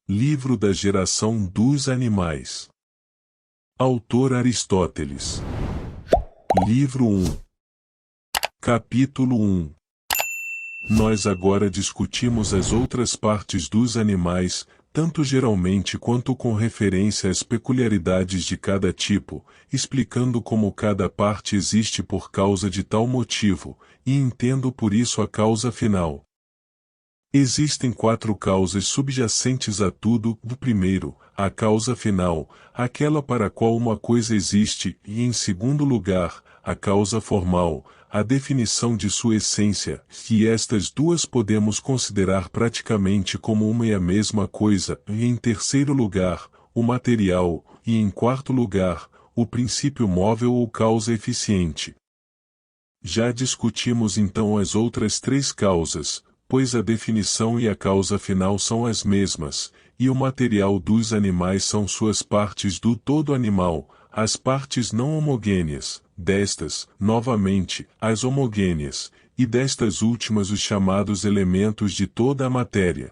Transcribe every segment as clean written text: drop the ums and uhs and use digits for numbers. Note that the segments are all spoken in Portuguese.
Livro da geração dos animais. Autor Aristóteles. Livro 1. Capítulo 1. Nós agora discutimos as outras partes dos animais, tanto geralmente quanto com referência às peculiaridades de cada tipo, explicando como cada parte existe por causa de tal motivo, e entendo por isso a causa final. Existem 4 causas subjacentes a tudo. Do primeiro, a causa final, aquela para a qual uma coisa existe, e em segundo lugar, a causa formal, a definição de sua essência, e estas duas podemos considerar praticamente como uma e a mesma coisa, e em terceiro lugar, o material, e em quarto lugar, o princípio móvel ou causa eficiente. Já discutimos então as outras 3 causas, pois a definição e a causa final são as mesmas, e o material dos animais são suas partes do todo animal, as partes não homogêneas, destas, novamente, as homogêneas, e destas últimas os chamados elementos de toda a matéria.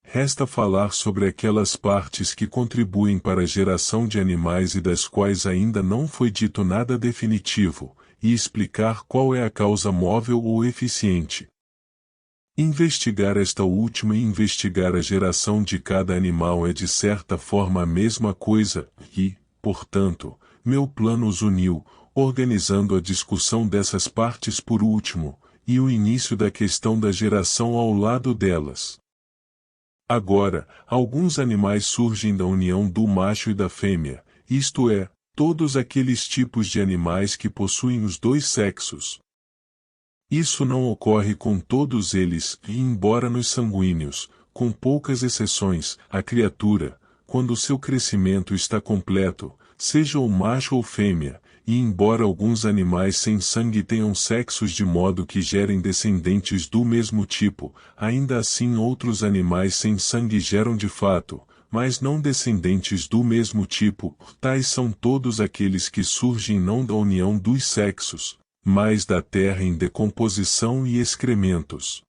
Resta falar sobre aquelas partes que contribuem para a geração de animais e das quais ainda não foi dito nada definitivo, e explicar qual é a causa móvel ou eficiente. Investigar esta última e investigar a geração de cada animal é de certa forma a mesma coisa, e, portanto, meu plano os uniu, organizando a discussão dessas partes por último, e o início da questão da geração ao lado delas. Agora, alguns animais surgem da união do macho e da fêmea, isto é, todos aqueles tipos de animais que possuem os 2 sexos. Isso não ocorre com todos eles, e embora nos sanguíneos, com poucas exceções, a criatura, quando seu crescimento está completo, seja o macho ou fêmea, e embora alguns animais sem sangue tenham sexos de modo que gerem descendentes do mesmo tipo, ainda assim outros animais sem sangue geram de fato, mas não descendentes do mesmo tipo, tais são todos aqueles que surgem não da união dos sexos, mas da terra em decomposição e excrementos.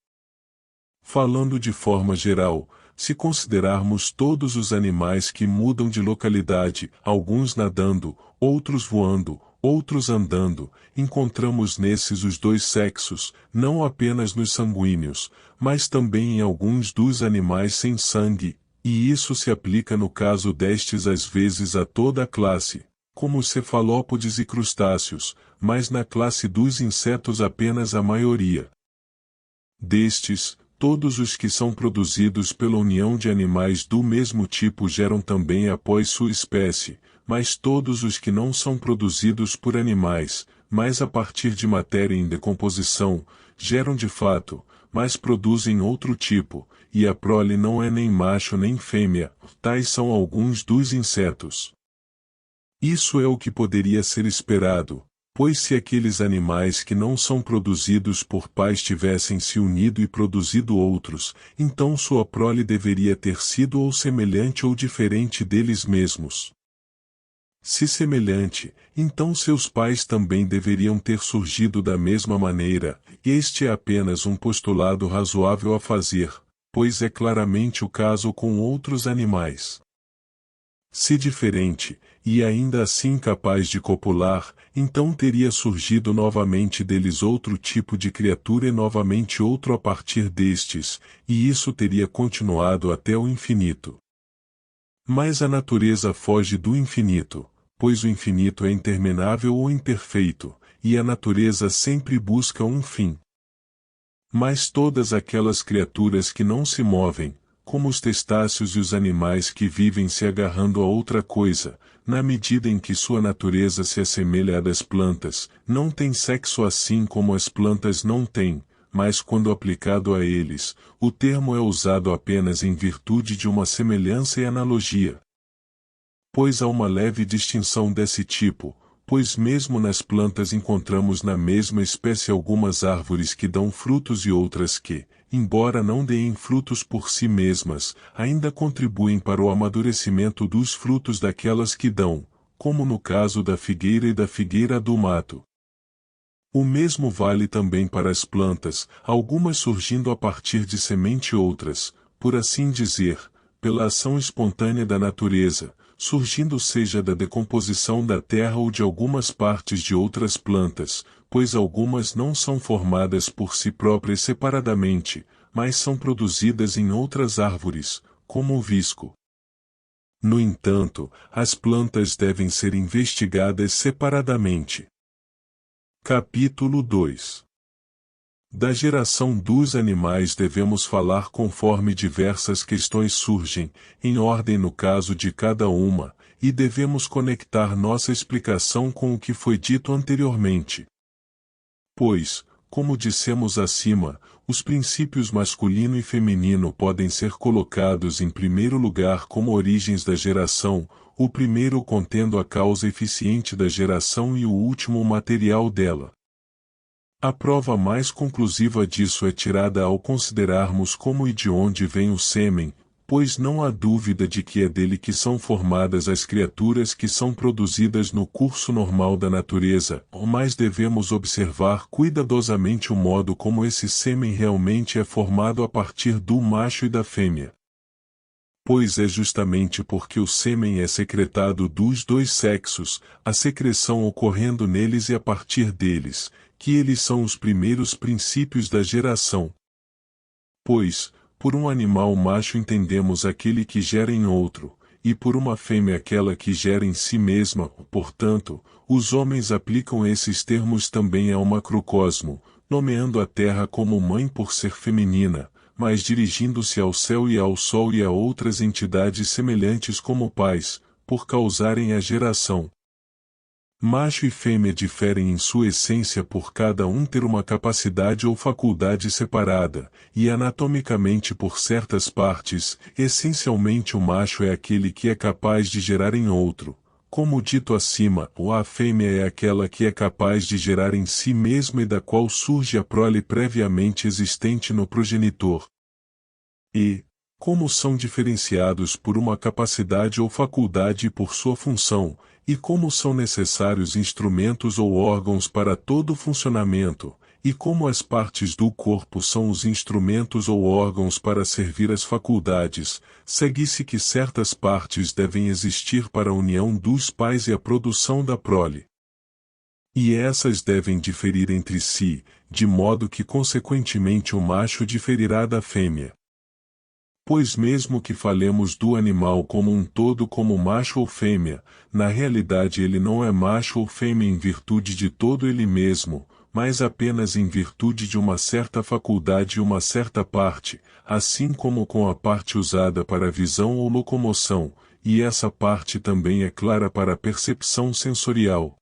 Falando de forma geral, se considerarmos todos os animais que mudam de localidade, alguns nadando, outros voando, outros andando, encontramos nesses os 2 sexos, não apenas nos sanguíneos, mas também em alguns dos animais sem sangue, e isso se aplica no caso destes às vezes a toda a classe, como os cefalópodes e crustáceos, mas na classe dos insetos apenas a maioria. Destes, todos os que são produzidos pela união de animais do mesmo tipo geram também após sua espécie, mas todos os que não são produzidos por animais, mas a partir de matéria em decomposição, geram de fato, mas produzem outro tipo, e a prole não é nem macho nem fêmea, tais são alguns dos insetos. Isso é o que poderia ser esperado, pois se aqueles animais que não são produzidos por pais tivessem se unido e produzido outros, então sua prole deveria ter sido ou semelhante ou diferente deles mesmos. Se semelhante, então seus pais também deveriam ter surgido da mesma maneira, e este é apenas um postulado razoável a fazer, pois é claramente o caso com outros animais. Se diferente, e ainda assim capaz de copular, então teria surgido novamente deles outro tipo de criatura e novamente outro a partir destes, e isso teria continuado até o infinito. Mas a natureza foge do infinito, pois o infinito é interminável ou imperfeito, e a natureza sempre busca um fim. Mas todas aquelas criaturas que não se movem, como os testáceos e os animais que vivem se agarrando a outra coisa, na medida em que sua natureza se assemelha à das plantas, não têm sexo assim como as plantas não têm, mas quando aplicado a eles, o termo é usado apenas em virtude de uma semelhança e analogia. Pois há uma leve distinção desse tipo, pois mesmo nas plantas encontramos na mesma espécie algumas árvores que dão frutos e outras que, embora não deem frutos por si mesmas, ainda contribuem para o amadurecimento dos frutos daquelas que dão, como no caso da figueira e da figueira do mato. O mesmo vale também para as plantas, algumas surgindo a partir de semente e outras, por assim dizer, pela ação espontânea da natureza, surgindo seja da decomposição da terra ou de algumas partes de outras plantas, pois algumas não são formadas por si próprias separadamente, mas são produzidas em outras árvores, como o visco. No entanto, as plantas devem ser investigadas separadamente. Capítulo 2. Da geração dos animais devemos falar conforme diversas questões surgem, em ordem no caso de cada uma, e devemos conectar nossa explicação com o que foi dito anteriormente. Pois, como dissemos acima, os princípios masculino e feminino podem ser colocados em primeiro lugar como origens da geração, o primeiro contendo a causa eficiente da geração e o último o material dela. A prova mais conclusiva disso é tirada ao considerarmos como e de onde vem o sêmen, pois não há dúvida de que é dele que são formadas as criaturas que são produzidas no curso normal da natureza, mas devemos observar cuidadosamente o modo como esse sêmen realmente é formado a partir do macho e da fêmea. Pois é justamente porque o sêmen é secretado dos dois sexos, a secreção ocorrendo neles e a partir deles, que eles são os primeiros princípios da geração. Pois, por um animal macho entendemos aquele que gera em outro, e por uma fêmea aquela que gera em si mesma, portanto, os homens aplicam esses termos também ao macrocosmo, nomeando a terra como mãe por ser feminina, mas dirigindo-se ao céu e ao sol e a outras entidades semelhantes como pais, por causarem a geração. Macho e fêmea diferem em sua essência por cada um ter uma capacidade ou faculdade separada, e anatomicamente por certas partes, essencialmente o macho é aquele que é capaz de gerar em outro. Como dito acima, a fêmea é aquela que é capaz de gerar em si mesma e da qual surge a prole previamente existente no progenitor. E, como são diferenciados por uma capacidade ou faculdade e por sua função, e como são necessários instrumentos ou órgãos para todo o funcionamento, e como as partes do corpo são os instrumentos ou órgãos para servir as faculdades, segue-se que certas partes devem existir para a união dos pais e a produção da prole. E essas devem diferir entre si, de modo que consequentemente o macho diferirá da fêmea. Pois mesmo que falemos do animal como um todo como macho ou fêmea, na realidade ele não é macho ou fêmea em virtude de todo ele mesmo, mas apenas em virtude de uma certa faculdade e uma certa parte, assim como com a parte usada para visão ou locomoção, e essa parte também é clara para a percepção sensorial.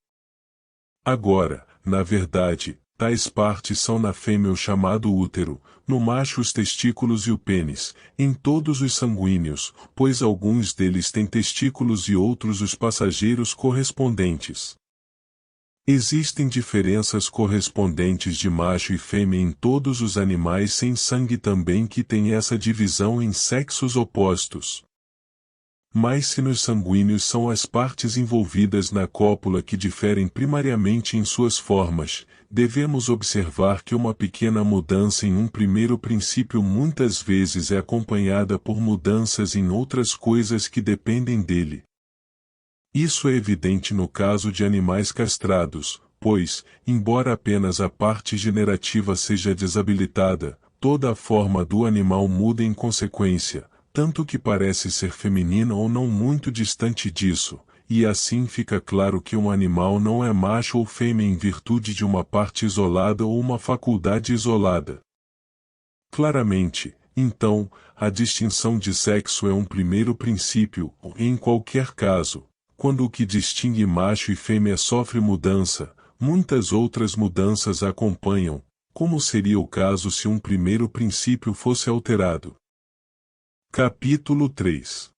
Agora, na verdade, tais partes são na fêmea o chamado útero, no macho os testículos e o pênis, em todos os sanguíneos, pois alguns deles têm testículos e outros os passageiros correspondentes. Existem diferenças correspondentes de macho e fêmea em todos os animais sem sangue também que têm essa divisão em sexos opostos. Mas se nos sanguíneos são as partes envolvidas na cópula que diferem primariamente em suas formas, devemos observar que uma pequena mudança em um primeiro princípio muitas vezes é acompanhada por mudanças em outras coisas que dependem dele. Isso é evidente no caso de animais castrados, pois, embora apenas a parte generativa seja desabilitada, toda a forma do animal muda em consequência, tanto que parece ser feminina ou não muito distante disso, e assim fica claro que um animal não é macho ou fêmea em virtude de uma parte isolada ou uma faculdade isolada. Claramente, então, a distinção de sexo é um primeiro princípio, em qualquer caso, quando o que distingue macho e fêmea sofre mudança, muitas outras mudanças acompanham, como seria o caso se um primeiro princípio fosse alterado. Capítulo 3.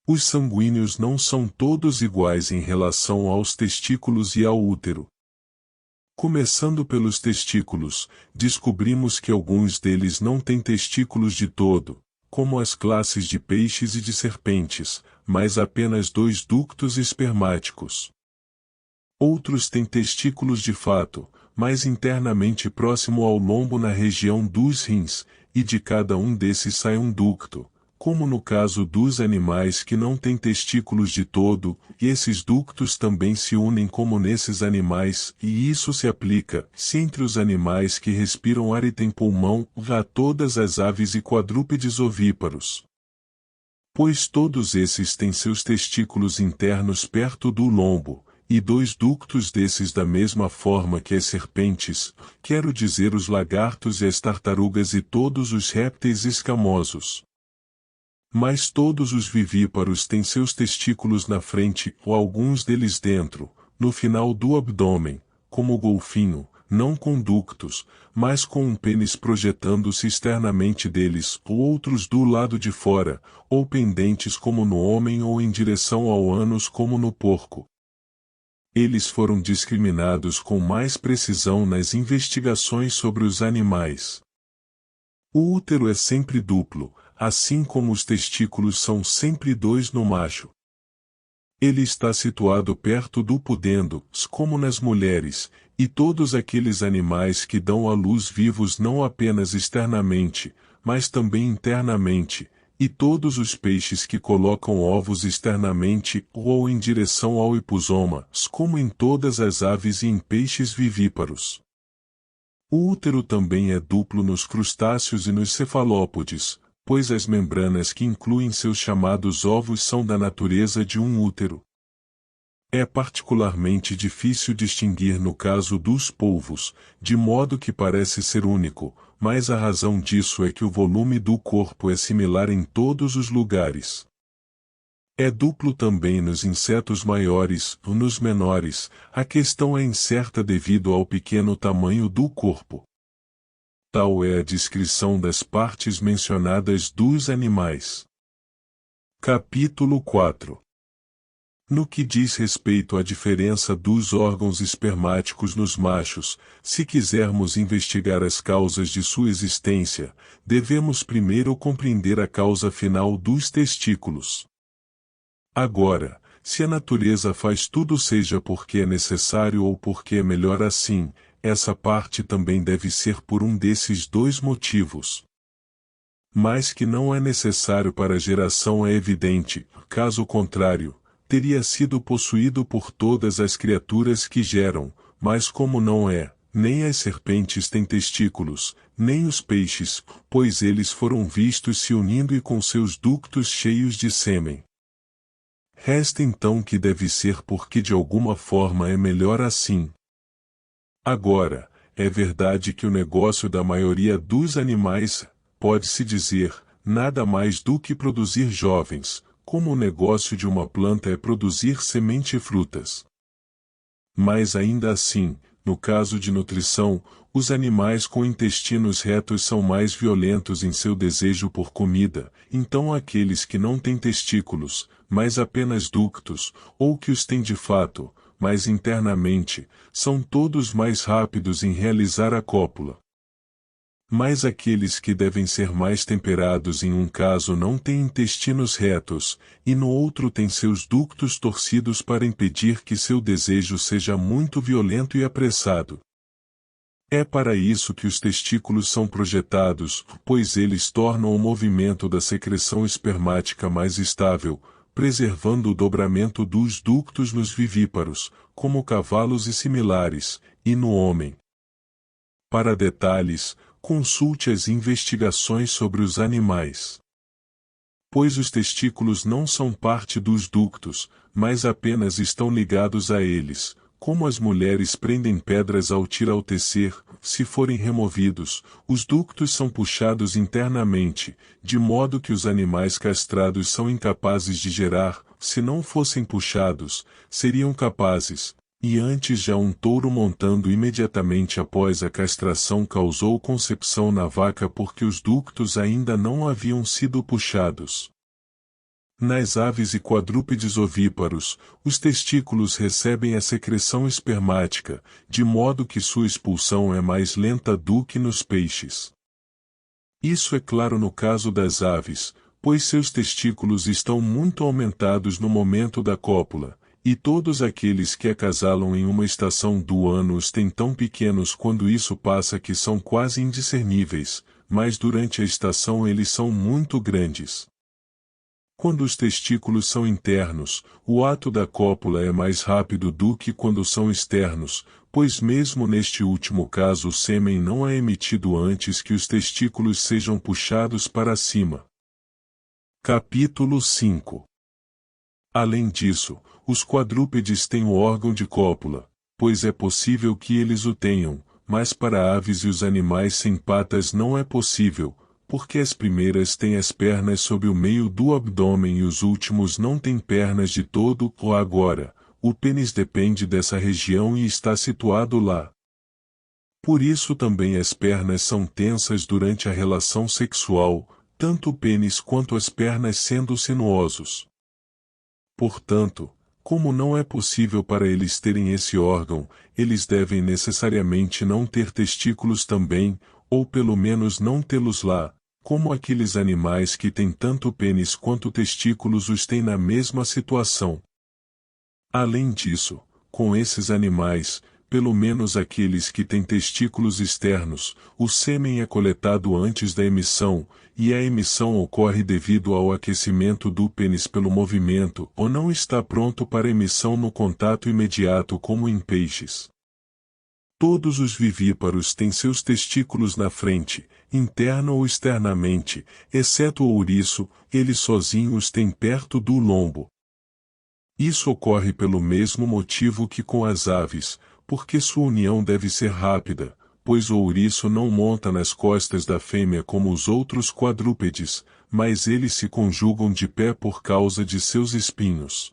Os sanguíneos não são todos iguais em relação aos testículos e ao útero. Começando pelos testículos, descobrimos que alguns deles não têm testículos de todo, como as classes de peixes e de serpentes, mas apenas 2 ductos espermáticos. Outros têm testículos de fato, mas internamente próximo ao lombo na região dos rins, e de cada um desses sai um ducto, como no caso dos animais que não têm testículos de todo, e esses ductos também se unem como nesses animais, e isso se aplica, se entre os animais que respiram ar e têm pulmão, a todas as aves e quadrúpedes ovíparos. Pois todos esses têm seus testículos internos perto do lombo, e 2 ductos desses da mesma forma que as serpentes, quero dizer os lagartos e as tartarugas e todos os répteis escamosos. Mas todos os vivíparos têm seus testículos na frente, ou alguns deles dentro, no final do abdômen, como o golfinho, não com ductos, mas com um pênis projetando-se externamente deles, ou outros do lado de fora, ou pendentes como no homem ou em direção ao ânus como no porco. Eles foram discriminados com mais precisão nas investigações sobre os animais. O útero é sempre duplo, assim como os testículos são sempre 2 no macho. Ele está situado perto do pudendo, como nas mulheres, e todos aqueles animais que dão à luz vivos não apenas externamente, mas também internamente, e todos os peixes que colocam ovos externamente ou em direção ao hiposoma, como em todas as aves e em peixes vivíparos. O útero também é duplo nos crustáceos e nos cefalópodes, pois as membranas que incluem seus chamados ovos são da natureza de um útero. É particularmente difícil distinguir no caso dos polvos, de modo que parece ser único, mas a razão disso é que o volume do corpo é similar em todos os lugares. É duplo também nos insetos maiores, ou nos menores, a questão é incerta devido ao pequeno tamanho do corpo. Tal é a descrição das partes mencionadas dos animais. Capítulo 4. No que diz respeito à diferença dos órgãos espermáticos nos machos, se quisermos investigar as causas de sua existência, devemos primeiro compreender a causa final dos testículos. Agora, se a natureza faz tudo seja porque é necessário ou porque é melhor assim, essa parte também deve ser por um desses 2 motivos. Mas que não é necessário para a geração é evidente, caso contrário, teria sido possuído por todas as criaturas que geram, mas como não é, nem as serpentes têm testículos, nem os peixes, pois eles foram vistos se unindo e com seus ductos cheios de sêmen. Resta então que deve ser porque de alguma forma é melhor assim. Agora, é verdade que o negócio da maioria dos animais, pode-se dizer, nada mais do que produzir jovens, como o negócio de uma planta é produzir semente e frutas. Mas ainda assim, no caso de nutrição, os animais com intestinos retos são mais violentos em seu desejo por comida, então aqueles que não têm testículos, mas apenas ductos, ou que os têm de fato, mas internamente, são todos mais rápidos em realizar a cópula. Mas aqueles que devem ser mais temperados em um caso não têm intestinos retos, e no outro têm seus ductos torcidos para impedir que seu desejo seja muito violento e apressado. É para isso que os testículos são projetados, pois eles tornam o movimento da secreção espermática mais estável, preservando o dobramento dos ductos nos vivíparos, como cavalos e similares, e no homem. Para detalhes, consulte as investigações sobre os animais. Pois os testículos não são parte dos ductos, mas apenas estão ligados a eles, como as mulheres prendem pedras ao tecer, se forem removidos, os ductos são puxados internamente, de modo que os animais castrados são incapazes de gerar, se não fossem puxados, seriam capazes. E antes já um touro montando imediatamente após a castração causou concepção na vaca porque os ductos ainda não haviam sido puxados. Nas aves e quadrúpedes ovíparos, os testículos recebem a secreção espermática, de modo que sua expulsão é mais lenta do que nos peixes. Isso é claro no caso das aves, pois seus testículos estão muito aumentados no momento da cópula. E todos aqueles que acasalam em uma estação do ano os têm tão pequenos quando isso passa que são quase indiscerníveis, mas durante a estação eles são muito grandes. Quando os testículos são internos, o ato da cópula é mais rápido do que quando são externos, pois mesmo neste último caso o sêmen não é emitido antes que os testículos sejam puxados para cima. Capítulo 5. Além disso, os quadrúpedes têm o órgão de cópula, pois é possível que eles o tenham, mas para aves e os animais sem patas não é possível, porque as primeiras têm as pernas sob o meio do abdômen e os últimos não têm pernas de todo. Ou agora, o pênis depende dessa região e está situado lá. Por isso também as pernas são tensas durante a relação sexual, tanto o pênis quanto as pernas sendo sinuosos. Portanto, como não é possível para eles terem esse órgão, eles devem necessariamente não ter testículos também, ou pelo menos não tê-los lá, como aqueles animais que têm tanto pênis quanto testículos os têm na mesma situação. Além disso, com esses animais, pelo menos aqueles que têm testículos externos, o sêmen é coletado antes da emissão, e a emissão ocorre devido ao aquecimento do pênis pelo movimento, ou não está pronto para emissão no contato imediato como em peixes. Todos os vivíparos têm seus testículos na frente, interna ou externamente, exceto o ouriço, ele sozinho os tem perto do lombo. Isso ocorre pelo mesmo motivo que com as aves, porque sua união deve ser rápida, pois o ouriço não monta nas costas da fêmea como os outros quadrúpedes, mas eles se conjugam de pé por causa de seus espinhos.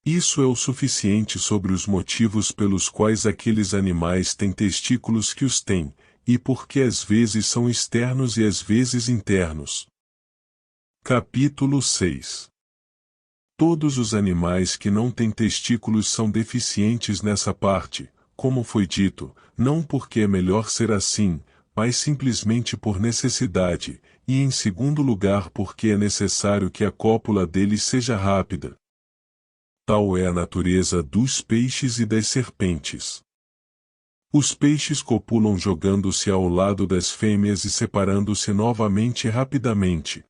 Isso é o suficiente sobre os motivos pelos quais aqueles animais têm testículos que os têm, e porque às vezes são externos e às vezes internos. Capítulo 6. Todos os animais que não têm testículos são deficientes nessa parte, como foi dito, não porque é melhor ser assim, mas simplesmente por necessidade, e em segundo lugar porque é necessário que a cópula deles seja rápida. Tal é a natureza dos peixes e das serpentes. Os peixes copulam jogando-se ao lado das fêmeas e separando-se novamente rapidamente.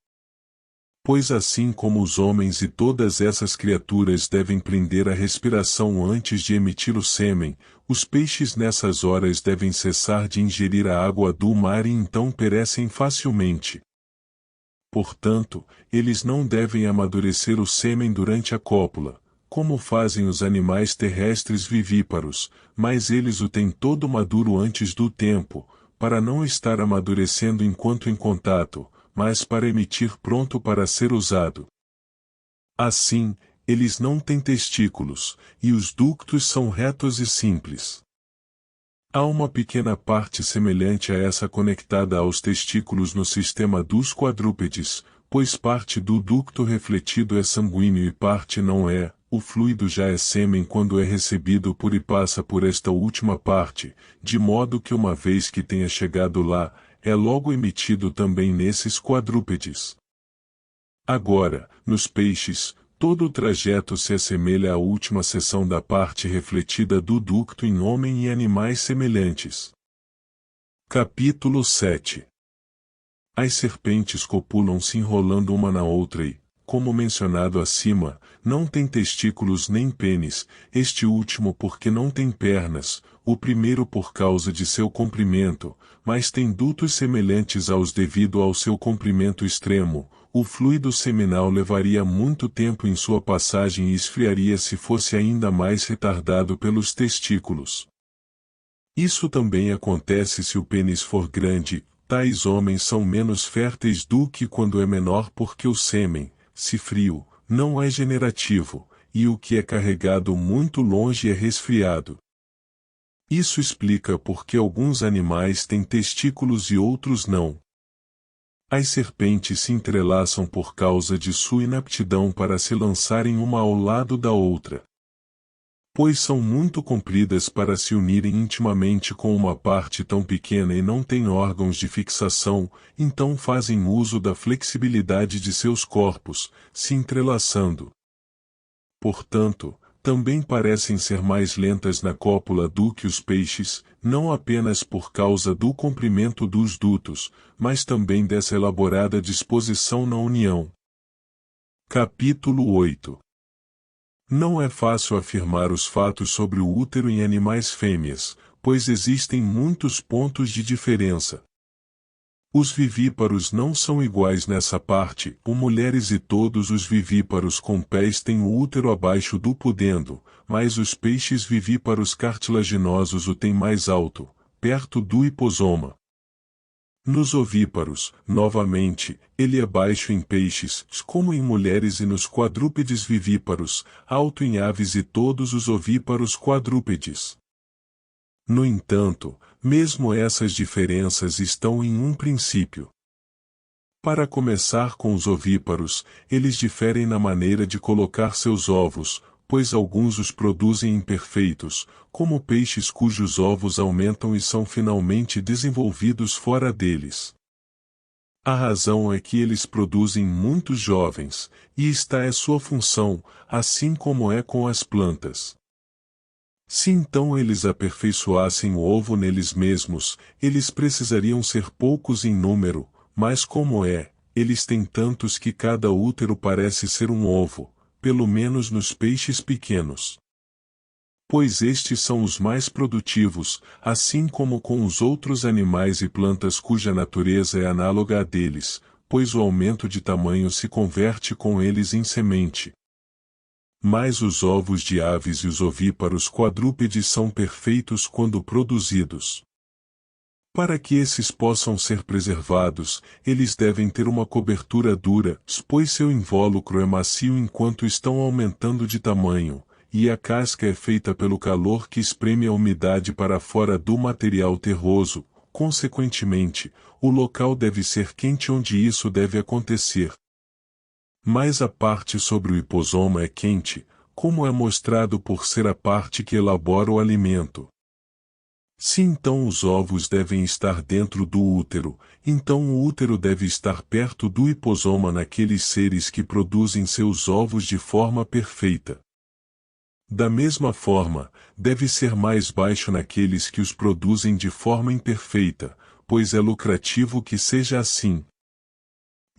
Pois assim como os homens e todas essas criaturas devem prender a respiração antes de emitir o sêmen, os peixes nessas horas devem cessar de ingerir a água do mar e então perecem facilmente. Portanto, eles não devem amadurecer o sêmen durante a cópula, como fazem os animais terrestres vivíparos, mas eles o têm todo maduro antes do tempo, para não estar amadurecendo enquanto em contato, mas para emitir pronto para ser usado. Assim, eles não têm testículos, e os ductos são retos e simples. Há uma pequena parte semelhante a essa conectada aos testículos no sistema dos quadrúpedes, pois parte do ducto refletido é sanguíneo e parte não é. O fluido já é sêmen quando é recebido por e passa por esta última parte, de modo que uma vez que tenha chegado lá, é logo emitido também nesses quadrúpedes. Agora, nos peixes, todo o trajeto se assemelha à última seção da parte refletida do ducto em homem e animais semelhantes. Capítulo 7. As serpentes copulam se enrolando uma na outra e, como mencionado acima, não têm testículos nem pênis, este último porque não tem pernas, o primeiro por causa de seu comprimento, mas tem dutos semelhantes aos devido ao seu comprimento extremo. O fluido seminal levaria muito tempo em sua passagem e esfriaria se fosse ainda mais retardado pelos testículos. Isso também acontece se o pênis for grande, tais homens são menos férteis do que quando é menor porque o sêmen, se frio, não é generativo, e o que é carregado muito longe é resfriado. Isso explica por que alguns animais têm testículos e outros não. As serpentes se entrelaçam por causa de sua inaptidão para se lançarem uma ao lado da outra. Pois são muito compridas para se unirem intimamente com uma parte tão pequena e não têm órgãos de fixação, então fazem uso da flexibilidade de seus corpos, se entrelaçando. Portanto, também parecem ser mais lentas na cópula do que os peixes, não apenas por causa do comprimento dos dutos, mas também dessa elaborada disposição na união. Capítulo 8. Não é fácil afirmar os fatos sobre o útero em animais fêmeas, pois existem muitos pontos de diferença. Os vivíparos não são iguais nessa parte, mulheres e todos os vivíparos com pés têm o útero abaixo do pudendo, mas os peixes vivíparos cartilaginosos o têm mais alto, perto do hiposoma. Nos ovíparos, novamente, ele é baixo em peixes, como em mulheres e nos quadrúpedes vivíparos, alto em aves e todos os ovíparos quadrúpedes. No entanto, mesmo essas diferenças estão em um princípio. Para começar com os ovíparos, eles diferem na maneira de colocar seus ovos, pois alguns os produzem imperfeitos, como peixes cujos ovos aumentam e são finalmente desenvolvidos fora deles. A razão é que eles produzem muitos jovens, e esta é sua função, assim como é com as plantas. Se então eles aperfeiçoassem o ovo neles mesmos, eles precisariam ser poucos em número, mas como é, eles têm tantos que cada útero parece ser um ovo, pelo menos nos peixes pequenos. Pois estes são os mais produtivos, assim como com os outros animais e plantas cuja natureza é análoga à deles, pois o aumento de tamanho se converte com eles em semente. Mas os ovos de aves e os ovíparos quadrúpedes são perfeitos quando produzidos. Para que esses possam ser preservados, eles devem ter uma cobertura dura, pois seu invólucro é macio enquanto estão aumentando de tamanho, e a casca é feita pelo calor que espreme a umidade para fora do material terroso. Consequentemente, o local deve ser quente onde isso deve acontecer. Mas a parte sobre o hiposoma é quente, como é mostrado por ser a parte que elabora o alimento. Se então os ovos devem estar dentro do útero, então o útero deve estar perto do hiposoma naqueles seres que produzem seus ovos de forma perfeita. Da mesma forma, deve ser mais baixo naqueles que os produzem de forma imperfeita, pois é lucrativo que seja assim.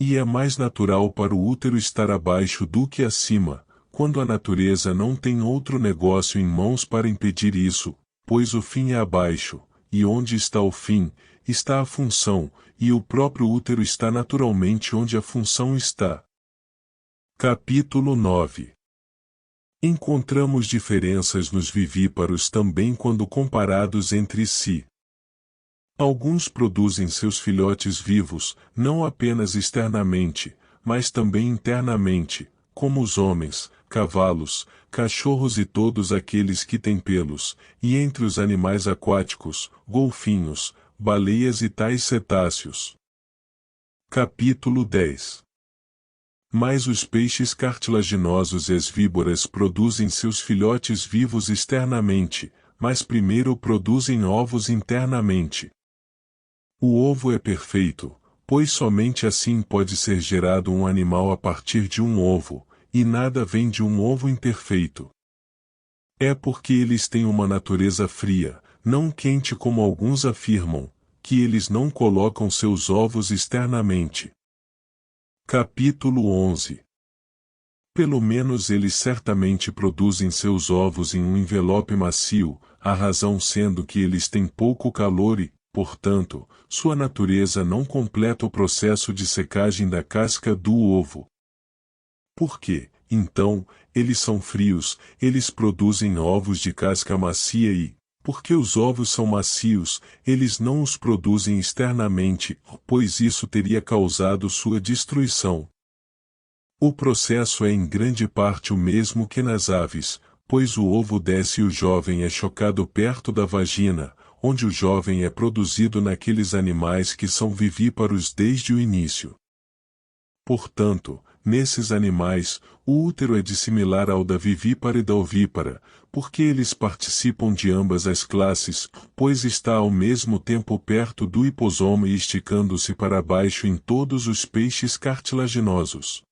E é mais natural para o útero estar abaixo do que acima, quando a natureza não tem outro negócio em mãos para impedir isso, pois o fim é abaixo, e onde está o fim, está a função, e o próprio útero está naturalmente onde a função está. Capítulo 9. Encontramos diferenças nos vivíparos também quando comparados entre si. Alguns produzem seus filhotes vivos, não apenas externamente, mas também internamente, como os homens, cavalos, cachorros e todos aqueles que têm pelos, e entre os animais aquáticos, golfinhos, baleias e tais cetáceos. Capítulo 10. Mas os peixes cartilaginosos e as víboras produzem seus filhotes vivos externamente, mas primeiro produzem ovos internamente. O ovo é perfeito, pois somente assim pode ser gerado um animal a partir de um ovo, e nada vem de um ovo imperfeito. É porque eles têm uma natureza fria, não quente como alguns afirmam, que eles não colocam seus ovos externamente. Capítulo 11. Pelo menos eles certamente produzem seus ovos em um envelope macio, a razão sendo que eles têm pouco calor e, portanto, sua natureza não completa o processo de secagem da casca do ovo. Porque, então, eles são frios, eles produzem ovos de casca macia e, porque os ovos são macios, eles não os produzem externamente, pois isso teria causado sua destruição. O processo é em grande parte o mesmo que nas aves, pois o ovo desce e o jovem é chocado perto da vagina, onde o jovem é produzido naqueles animais que são vivíparos desde o início. Portanto, nesses animais, o útero é dissimilar ao da vivípara e da ovípara, porque eles participam de ambas as classes, pois está ao mesmo tempo perto do hiposoma e esticando-se para baixo em todos os peixes cartilaginosos.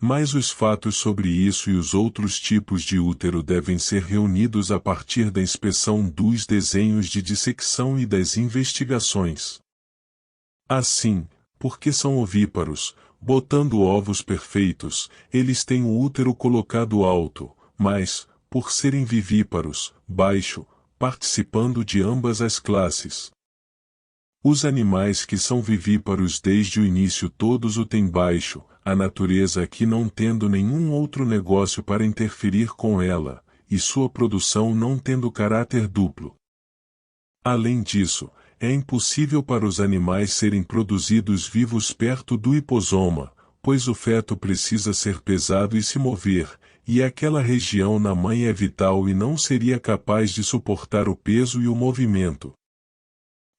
Mas os fatos sobre isso e os outros tipos de útero devem ser reunidos a partir da inspeção dos desenhos de dissecção e das investigações. Assim, porque são ovíparos, botando ovos perfeitos, eles têm o útero colocado alto, mas, por serem vivíparos, baixo, participando de ambas as classes. Os animais que são vivíparos desde o início todos o têm baixo, a natureza aqui não tendo nenhum outro negócio para interferir com ela, e sua produção não tendo caráter duplo. Além disso, é impossível para os animais serem produzidos vivos perto do hiposoma, pois o feto precisa ser pesado e se mover, e aquela região na mãe é vital e não seria capaz de suportar o peso e o movimento.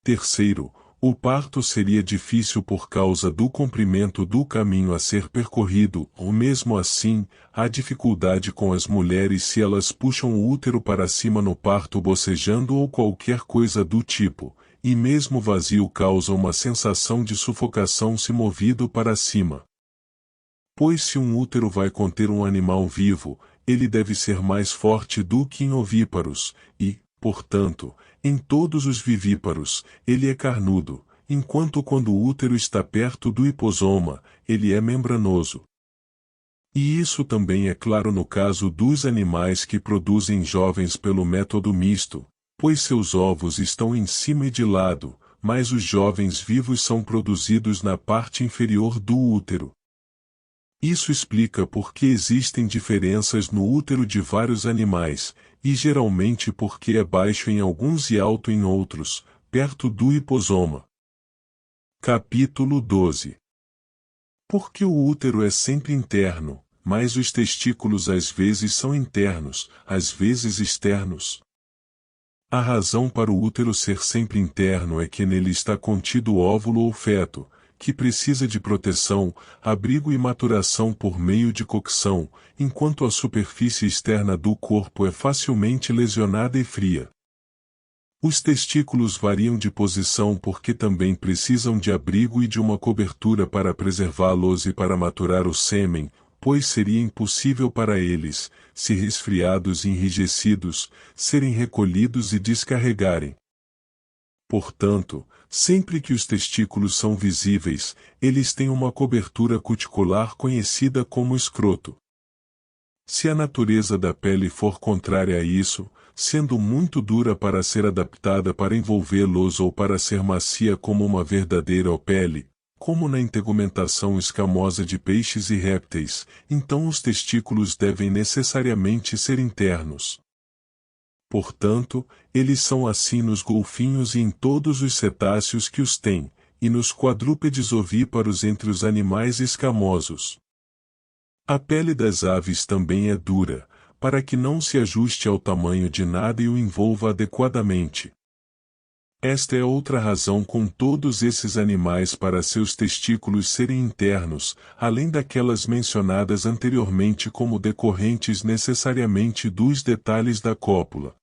Terceiro, o parto seria difícil por causa do comprimento do caminho a ser percorrido, ou mesmo assim, há dificuldade com as mulheres se elas puxam o útero para cima no parto bocejando ou qualquer coisa do tipo, e mesmo vazio causa uma sensação de sufocação se movido para cima. Pois se um útero vai conter um animal vivo, ele deve ser mais forte do que em ovíparos, e, portanto, em todos os vivíparos, ele é carnudo, enquanto quando o útero está perto do hiposoma, ele é membranoso. E isso também é claro no caso dos animais que produzem jovens pelo método misto, pois seus ovos estão em cima e de lado, mas os jovens vivos são produzidos na parte inferior do útero. Isso explica por que existem diferenças no útero de vários animais, e geralmente porque é baixo em alguns e alto em outros, perto do hiposoma. Capítulo 12. Porque o útero é sempre interno, mas os testículos às vezes são internos, às vezes externos. A razão para o útero ser sempre interno é que nele está contido o óvulo ou feto, que precisa de proteção, abrigo e maturação por meio de cocção, enquanto a superfície externa do corpo é facilmente lesionada e fria. Os testículos variam de posição porque também precisam de abrigo e de uma cobertura para preservá-los e para maturar o sêmen, pois seria impossível para eles, se resfriados e enrijecidos, serem recolhidos e descarregarem. Portanto, sempre que os testículos são visíveis, eles têm uma cobertura cuticular conhecida como escroto. Se a natureza da pele for contrária a isso, sendo muito dura para ser adaptada para envolvê-los ou para ser macia como uma verdadeira pele, como na integumentação escamosa de peixes e répteis, então os testículos devem necessariamente ser internos. Portanto, eles são assim nos golfinhos e em todos os cetáceos que os têm, e nos quadrúpedes ovíparos entre os animais escamosos. A pele das aves também é dura, para que não se ajuste ao tamanho de nada e o envolva adequadamente. Esta é outra razão com todos esses animais para seus testículos serem internos, além daquelas mencionadas anteriormente como decorrentes necessariamente dos detalhes da cópula.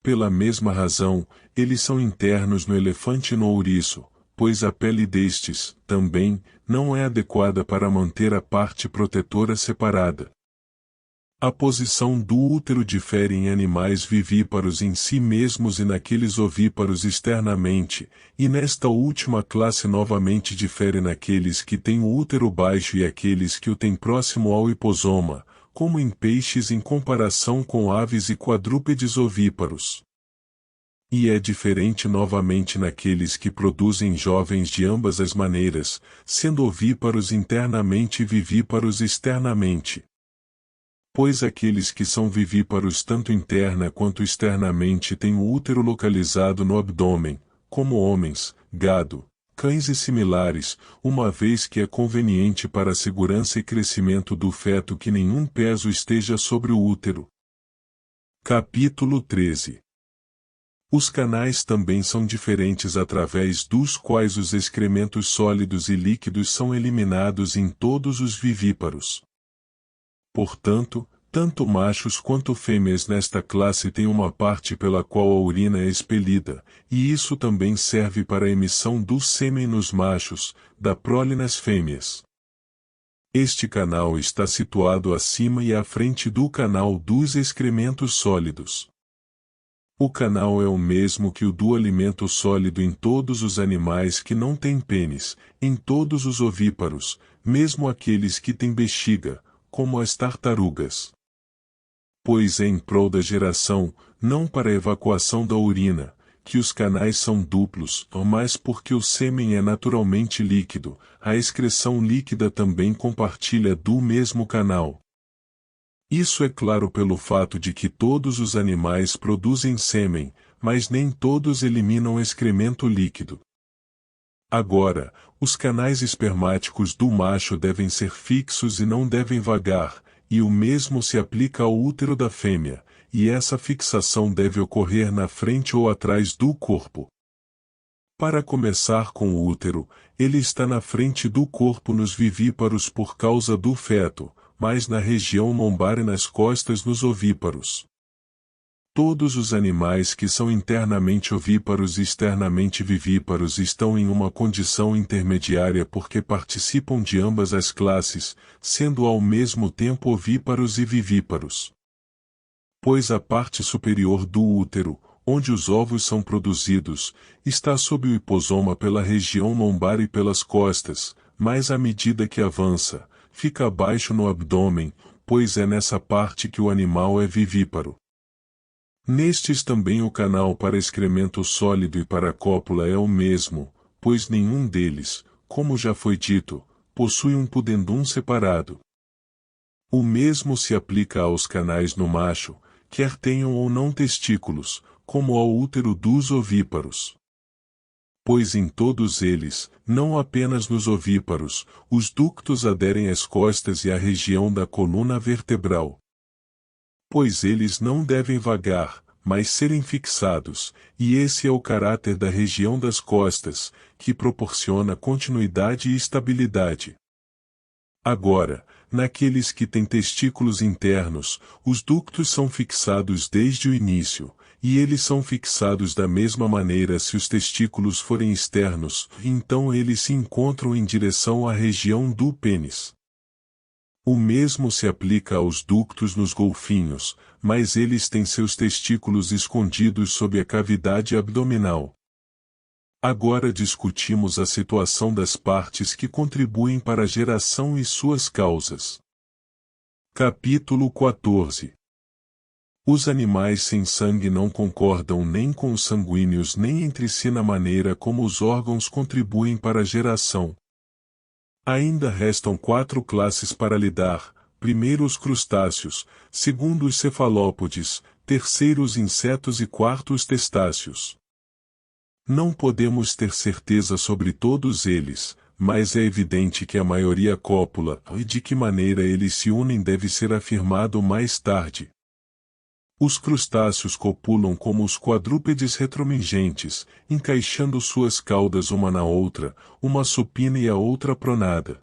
Pela mesma razão, eles são internos no elefante e no ouriço, pois a pele destes, também, não é adequada para manter a parte protetora separada. A posição do útero difere em animais vivíparos em si mesmos e naqueles ovíparos externamente, e nesta última classe novamente difere naqueles que têm o útero baixo e aqueles que o têm próximo ao hiposoma, como em peixes em comparação com aves e quadrúpedes ovíparos. E é diferente novamente naqueles que produzem jovens de ambas as maneiras, sendo ovíparos internamente e vivíparos externamente. Pois aqueles que são vivíparos tanto interna quanto externamente têm o útero localizado no abdômen, como homens, gado, cães e similares, uma vez que é conveniente para a segurança e crescimento do feto que nenhum peso esteja sobre o útero. Capítulo 13. Os canais também são diferentes através dos quais os excrementos sólidos e líquidos são eliminados em todos os vivíparos. Portanto, tanto machos quanto fêmeas nesta classe têm uma parte pela qual a urina é expelida, e isso também serve para a emissão do sêmen nos machos, da prole nas fêmeas. Este canal está situado acima e à frente do canal dos excrementos sólidos. O canal é o mesmo que o do alimento sólido em todos os animais que não têm pênis, em todos os ovíparos, mesmo aqueles que têm bexiga, como as tartarugas. Pois é em prol da geração, não para a evacuação da urina, que os canais são duplos, mas porque o sêmen é naturalmente líquido, a excreção líquida também compartilha do mesmo canal. Isso é claro pelo fato de que todos os animais produzem sêmen, mas nem todos eliminam excremento líquido. Agora, os canais espermáticos do macho devem ser fixos e não devem vagar, e o mesmo se aplica ao útero da fêmea, e essa fixação deve ocorrer na frente ou atrás do corpo. Para começar com o útero, ele está na frente do corpo nos vivíparos por causa do feto, mas na região lombar e nas costas nos ovíparos. Todos os animais que são internamente ovíparos e externamente vivíparos estão em uma condição intermediária porque participam de ambas as classes, sendo ao mesmo tempo ovíparos e vivíparos. Pois a parte superior do útero, onde os ovos são produzidos, está sob o hiposoma pela região lombar e pelas costas, mas à medida que avança, fica abaixo no abdômen, pois é nessa parte que o animal é vivíparo. Nestes também o canal para excremento sólido e para a cópula é o mesmo, pois nenhum deles, como já foi dito, possui um pudendum separado. O mesmo se aplica aos canais no macho, quer tenham ou não testículos, como ao útero dos ovíparos. Pois em todos eles, não apenas nos ovíparos, os ductos aderem às costas e à região da coluna vertebral. Pois eles não devem vagar, mas serem fixados, e esse é o caráter da região das costas, que proporciona continuidade e estabilidade. Agora, naqueles que têm testículos internos, os ductos são fixados desde o início, e eles são fixados da mesma maneira se os testículos forem externos, então eles se encontram em direção à região do pênis. O mesmo se aplica aos ductos nos golfinhos, mas eles têm seus testículos escondidos sob a cavidade abdominal. Agora discutimos a situação das partes que contribuem para a geração e suas causas. Capítulo 14. Os animais sem sangue não concordam nem com os sanguíneos nem entre si na maneira como os órgãos contribuem para a geração. Ainda restam 4 classes para lidar: primeiro os crustáceos, segundo os cefalópodes, terceiro os insetos e quarto os testáceos. Não podemos ter certeza sobre todos eles, mas é evidente que a maioria cópula, e de que maneira eles se unem deve ser afirmado mais tarde. Os crustáceos copulam como os quadrúpedes retromingentes, encaixando suas caudas uma na outra, uma supina e a outra pronada.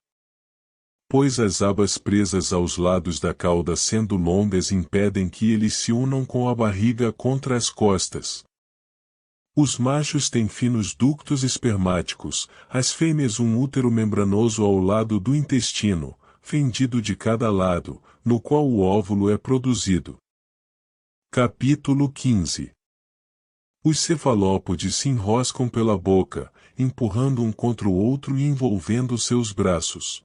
Pois as abas presas aos lados da cauda sendo longas impedem que eles se unam com a barriga contra as costas. Os machos têm finos ductos espermáticos, as fêmeas um útero membranoso ao lado do intestino, fendido de cada lado, no qual o óvulo é produzido. Capítulo 15. Os cefalópodes se enroscam pela boca, empurrando um contra o outro e envolvendo seus braços.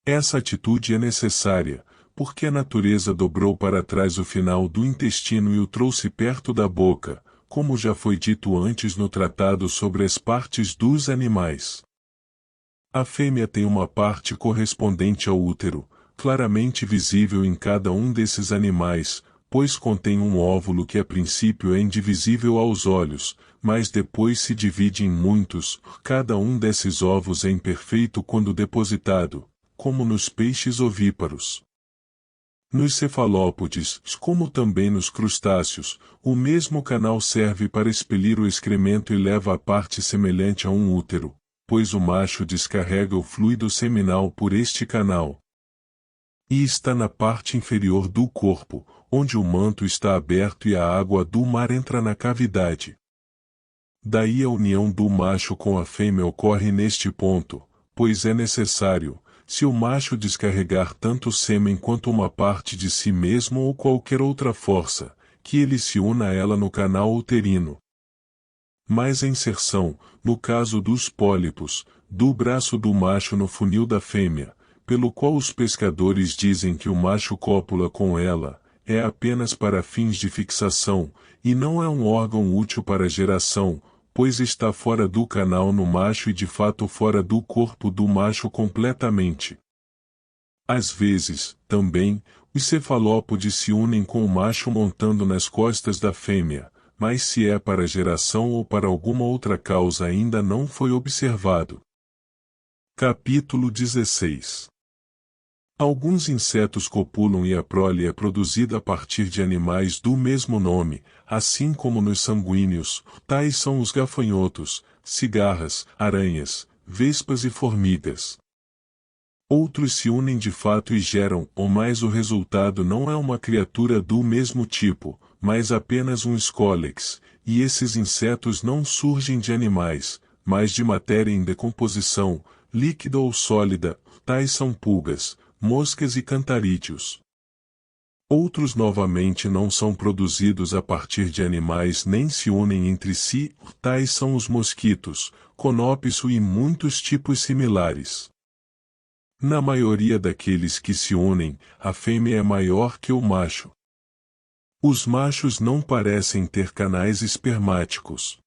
Essa atitude é necessária, porque a natureza dobrou para trás o final do intestino e o trouxe perto da boca, como já foi dito antes no tratado sobre as partes dos animais. A fêmea tem uma parte correspondente ao útero, claramente visível em cada um desses animais, pois contém um óvulo que a princípio é indivisível aos olhos, mas depois se divide em muitos. Cada um desses ovos é imperfeito quando depositado, como nos peixes ovíparos. Nos cefalópodes, como também nos crustáceos, o mesmo canal serve para expelir o excremento e leva a parte semelhante a um útero, pois o macho descarrega o fluido seminal por este canal. E está na parte inferior do corpo, onde o manto está aberto e a água do mar entra na cavidade. Daí a união do macho com a fêmea ocorre neste ponto, pois é necessário, se o macho descarregar tanto sêmen quanto uma parte de si mesmo ou qualquer outra força, que ele se una a ela no canal uterino. Mas a inserção, no caso dos pólipos, do braço do macho no funil da fêmea, pelo qual os pescadores dizem que o macho cópula com ela, é apenas para fins de fixação, e não é um órgão útil para geração, pois está fora do canal no macho e de fato fora do corpo do macho completamente. Às vezes, também, os cefalópodes se unem com o macho montando nas costas da fêmea, mas se é para geração ou para alguma outra causa ainda não foi observado. Capítulo 16. Alguns insetos copulam e a prole é produzida a partir de animais do mesmo nome, assim como nos sanguíneos, tais são os gafanhotos, cigarras, aranhas, vespas e formigas. Outros se unem de fato e geram, mas o resultado não é uma criatura do mesmo tipo, mas apenas um escólex, e esses insetos não surgem de animais, mas de matéria em decomposição, líquida ou sólida, tais são pulgas, moscas e cantarídeos. Outros novamente não são produzidos a partir de animais nem se unem entre si, tais são os mosquitos, conópio e muitos tipos similares. Na maioria daqueles que se unem, a fêmea é maior que o macho. Os machos não parecem ter canais espermáticos.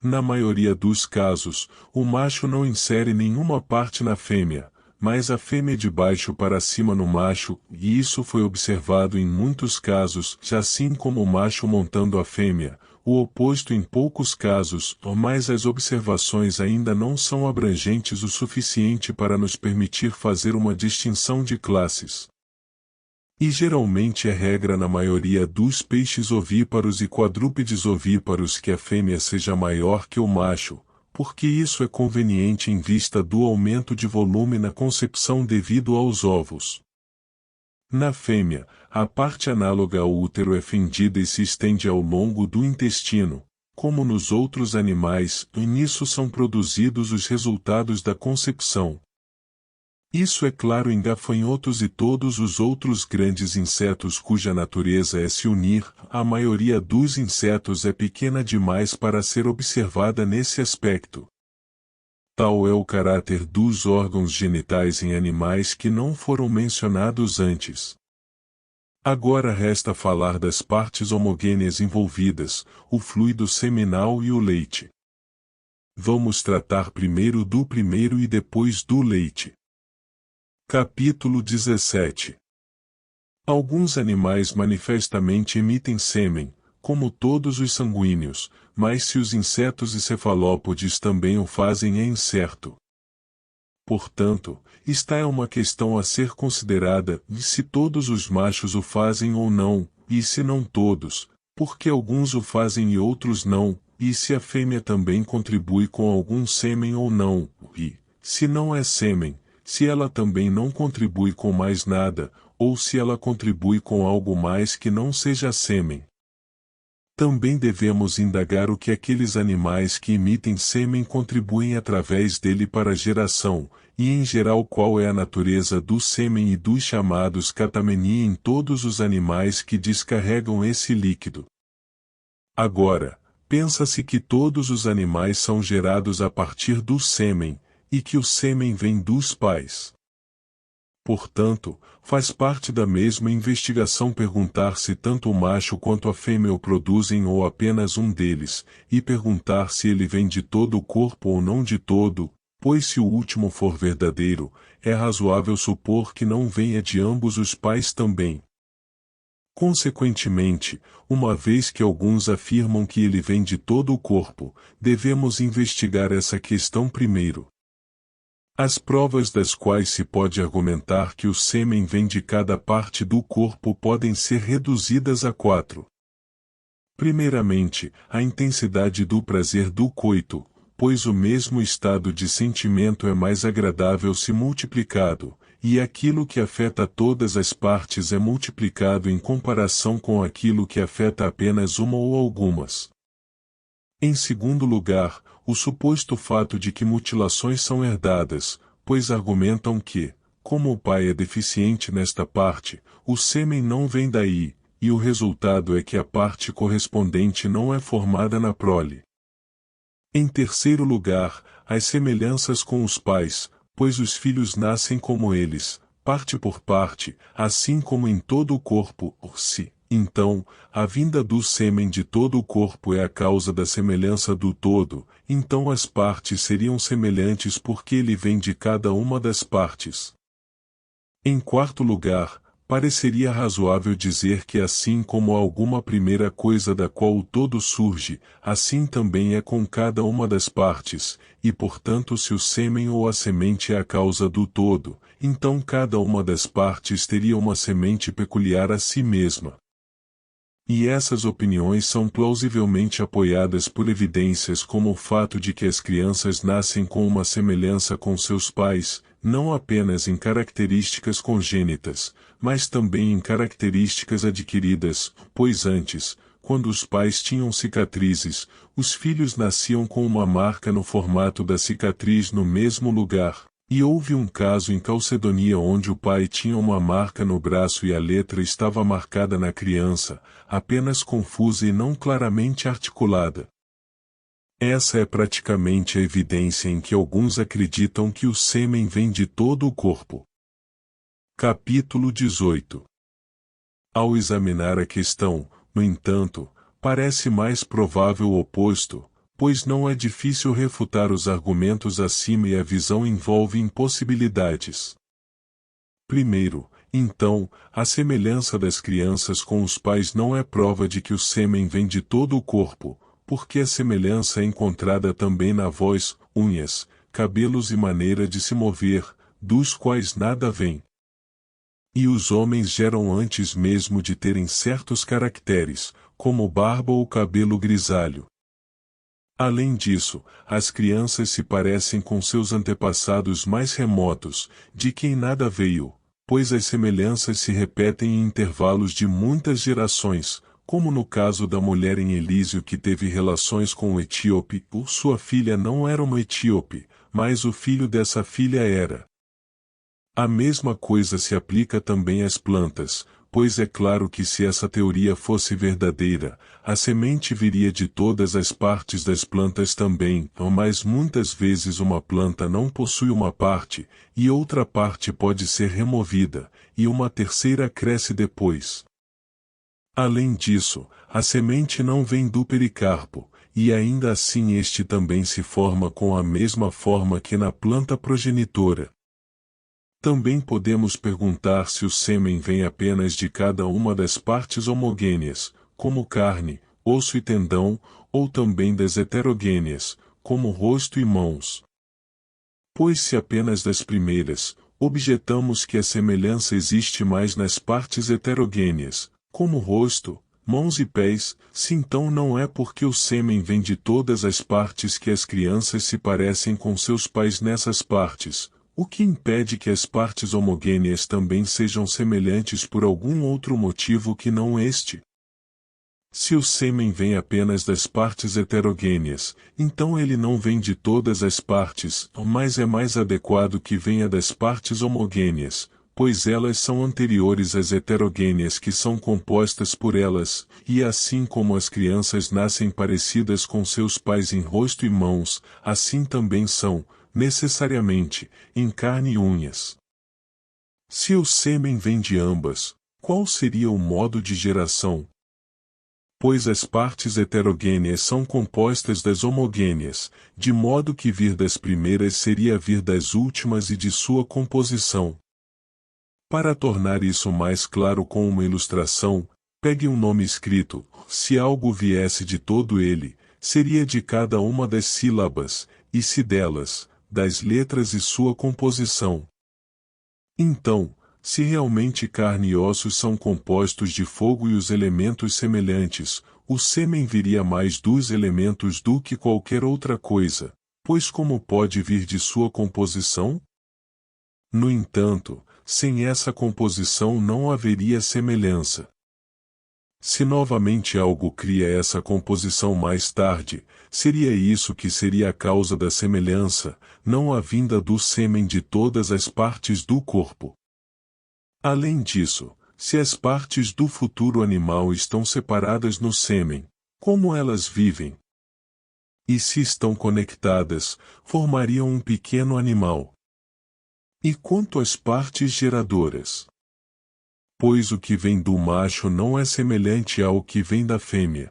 Na maioria dos casos, o macho não insere nenhuma parte na fêmea, mas a fêmea de baixo para cima no macho, e isso foi observado em muitos casos, assim como o macho montando a fêmea, o oposto em poucos casos, mas as observações ainda não são abrangentes o suficiente para nos permitir fazer uma distinção de classes. E geralmente é regra na maioria dos peixes ovíparos e quadrúpedes ovíparos que a fêmea seja maior que o macho, porque isso é conveniente em vista do aumento de volume na concepção devido aos ovos. Na fêmea, a parte análoga ao útero é fendida e se estende ao longo do intestino, como nos outros animais, e nisso são produzidos os resultados da concepção. Isso é claro em gafanhotos e todos os outros grandes insetos cuja natureza é se unir, a maioria dos insetos é pequena demais para ser observada nesse aspecto. Tal é o caráter dos órgãos genitais em animais que não foram mencionados antes. Agora resta falar das partes homogêneas envolvidas, o fluido seminal e o leite. Vamos tratar primeiro do primeiro e depois do leite. Capítulo 17. Alguns animais manifestamente emitem sêmen, como todos os sanguíneos, mas se os insetos e cefalópodes também o fazem é incerto. Portanto, esta é uma questão a ser considerada, e se todos os machos o fazem ou não, e se não todos, porque alguns o fazem e outros não, e se a fêmea também contribui com algum sêmen ou não, e, se não é sêmen, se ela também não contribui com mais nada, ou se ela contribui com algo mais que não seja sêmen. Também devemos indagar o que aqueles animais que emitem sêmen contribuem através dele para a geração, e em geral qual é a natureza do sêmen e dos chamados catamenia em todos os animais que descarregam esse líquido. Agora, pensa-se que todos os animais são gerados a partir do sêmen, e que o sêmen vem dos pais. Portanto, faz parte da mesma investigação perguntar se tanto o macho quanto a fêmea o produzem ou apenas um deles, e perguntar se ele vem de todo o corpo ou não de todo, pois se o último for verdadeiro, é razoável supor que não venha de ambos os pais também. Consequentemente, uma vez que alguns afirmam que ele vem de todo o corpo, devemos investigar essa questão primeiro. As provas das quais se pode argumentar que o sêmen vem de cada parte do corpo podem ser reduzidas a 4. Primeiramente, a intensidade do prazer do coito, pois o mesmo estado de sentimento é mais agradável se multiplicado, e aquilo que afeta todas as partes é multiplicado em comparação com aquilo que afeta apenas uma ou algumas. Em segundo lugar, o suposto fato de que mutilações são herdadas, pois argumentam que, como o pai é deficiente nesta parte, o sêmen não vem daí, e o resultado é que a parte correspondente não é formada na prole. Em terceiro lugar, as semelhanças com os pais, pois os filhos nascem como eles, parte por parte, assim como em todo o corpo, se, então, a vinda do sêmen de todo o corpo é a causa da semelhança do todo, então as partes seriam semelhantes porque ele vem de cada uma das partes. Em quarto lugar, pareceria razoável dizer que assim como alguma primeira coisa da qual o todo surge, assim também é com cada uma das partes, e portanto se o sêmen ou a semente é a causa do todo, então cada uma das partes teria uma semente peculiar a si mesma. E essas opiniões são plausivelmente apoiadas por evidências como o fato de que as crianças nascem com uma semelhança com seus pais, não apenas em características congênitas, mas também em características adquiridas, pois antes, quando os pais tinham cicatrizes, os filhos nasciam com uma marca no formato da cicatriz no mesmo lugar. E houve um caso em Calcedonia onde o pai tinha uma marca no braço e a letra estava marcada na criança, apenas confusa e não claramente articulada. Essa é praticamente a evidência em que alguns acreditam que o sêmen vem de todo o corpo. Capítulo 18. Ao examinar a questão, no entanto, parece mais provável o oposto, pois não é difícil refutar os argumentos acima e a visão envolve impossibilidades. Primeiro, então, a semelhança das crianças com os pais não é prova de que o sêmen vem de todo o corpo, porque a semelhança é encontrada também na voz, unhas, cabelos e maneira de se mover, dos quais nada vem. E os homens geram antes mesmo de terem certos caracteres, como barba ou cabelo grisalho. Além disso, as crianças se parecem com seus antepassados mais remotos, de quem nada veio, pois as semelhanças se repetem em intervalos de muitas gerações, como no caso da mulher em Elísio que teve relações com o etíope, sua filha não era uma etíope, mas o filho dessa filha era. A mesma coisa se aplica também às plantas, pois é claro que se essa teoria fosse verdadeira, a semente viria de todas as partes das plantas também, mas muitas vezes uma planta não possui uma parte, e outra parte pode ser removida, e uma terceira cresce depois. Além disso, a semente não vem do pericarpo, e ainda assim este também se forma com a mesma forma que na planta progenitora. Também podemos perguntar se o sêmen vem apenas de cada uma das partes homogêneas, como carne, osso e tendão, ou também das heterogêneas, como rosto e mãos. Pois se apenas das primeiras, objetamos que a semelhança existe mais nas partes heterogêneas, como rosto, mãos e pés, se então não é porque o sêmen vem de todas as partes que as crianças se parecem com seus pais nessas partes, o que impede que as partes homogêneas também sejam semelhantes por algum outro motivo que não este? Se o sêmen vem apenas das partes heterogêneas, então ele não vem de todas as partes, mas é mais adequado que venha das partes homogêneas, pois elas são anteriores às heterogêneas que são compostas por elas, e assim como as crianças nascem parecidas com seus pais em rosto e mãos, assim também são, necessariamente, em carne e unhas. Se o sêmen vem de ambas, qual seria o modo de geração? Pois as partes heterogêneas são compostas das homogêneas, de modo que vir das primeiras seria vir das últimas e de sua composição. Para tornar isso mais claro com uma ilustração, pegue um nome escrito, se algo viesse de todo ele, seria de cada uma das sílabas, e se delas, das letras e sua composição. Então, se realmente carne e ossos são compostos de fogo e os elementos semelhantes, o sêmen viria mais dos elementos do que qualquer outra coisa, pois como pode vir de sua composição? No entanto, sem essa composição não haveria semelhança. Se novamente algo cria essa composição mais tarde, seria isso que seria a causa da semelhança, não a vinda do sêmen de todas as partes do corpo. Além disso, se as partes do futuro animal estão separadas no sêmen, como elas vivem? E se estão conectadas, formariam um pequeno animal. E quanto às partes geradoras? Pois o que vem do macho não é semelhante ao que vem da fêmea.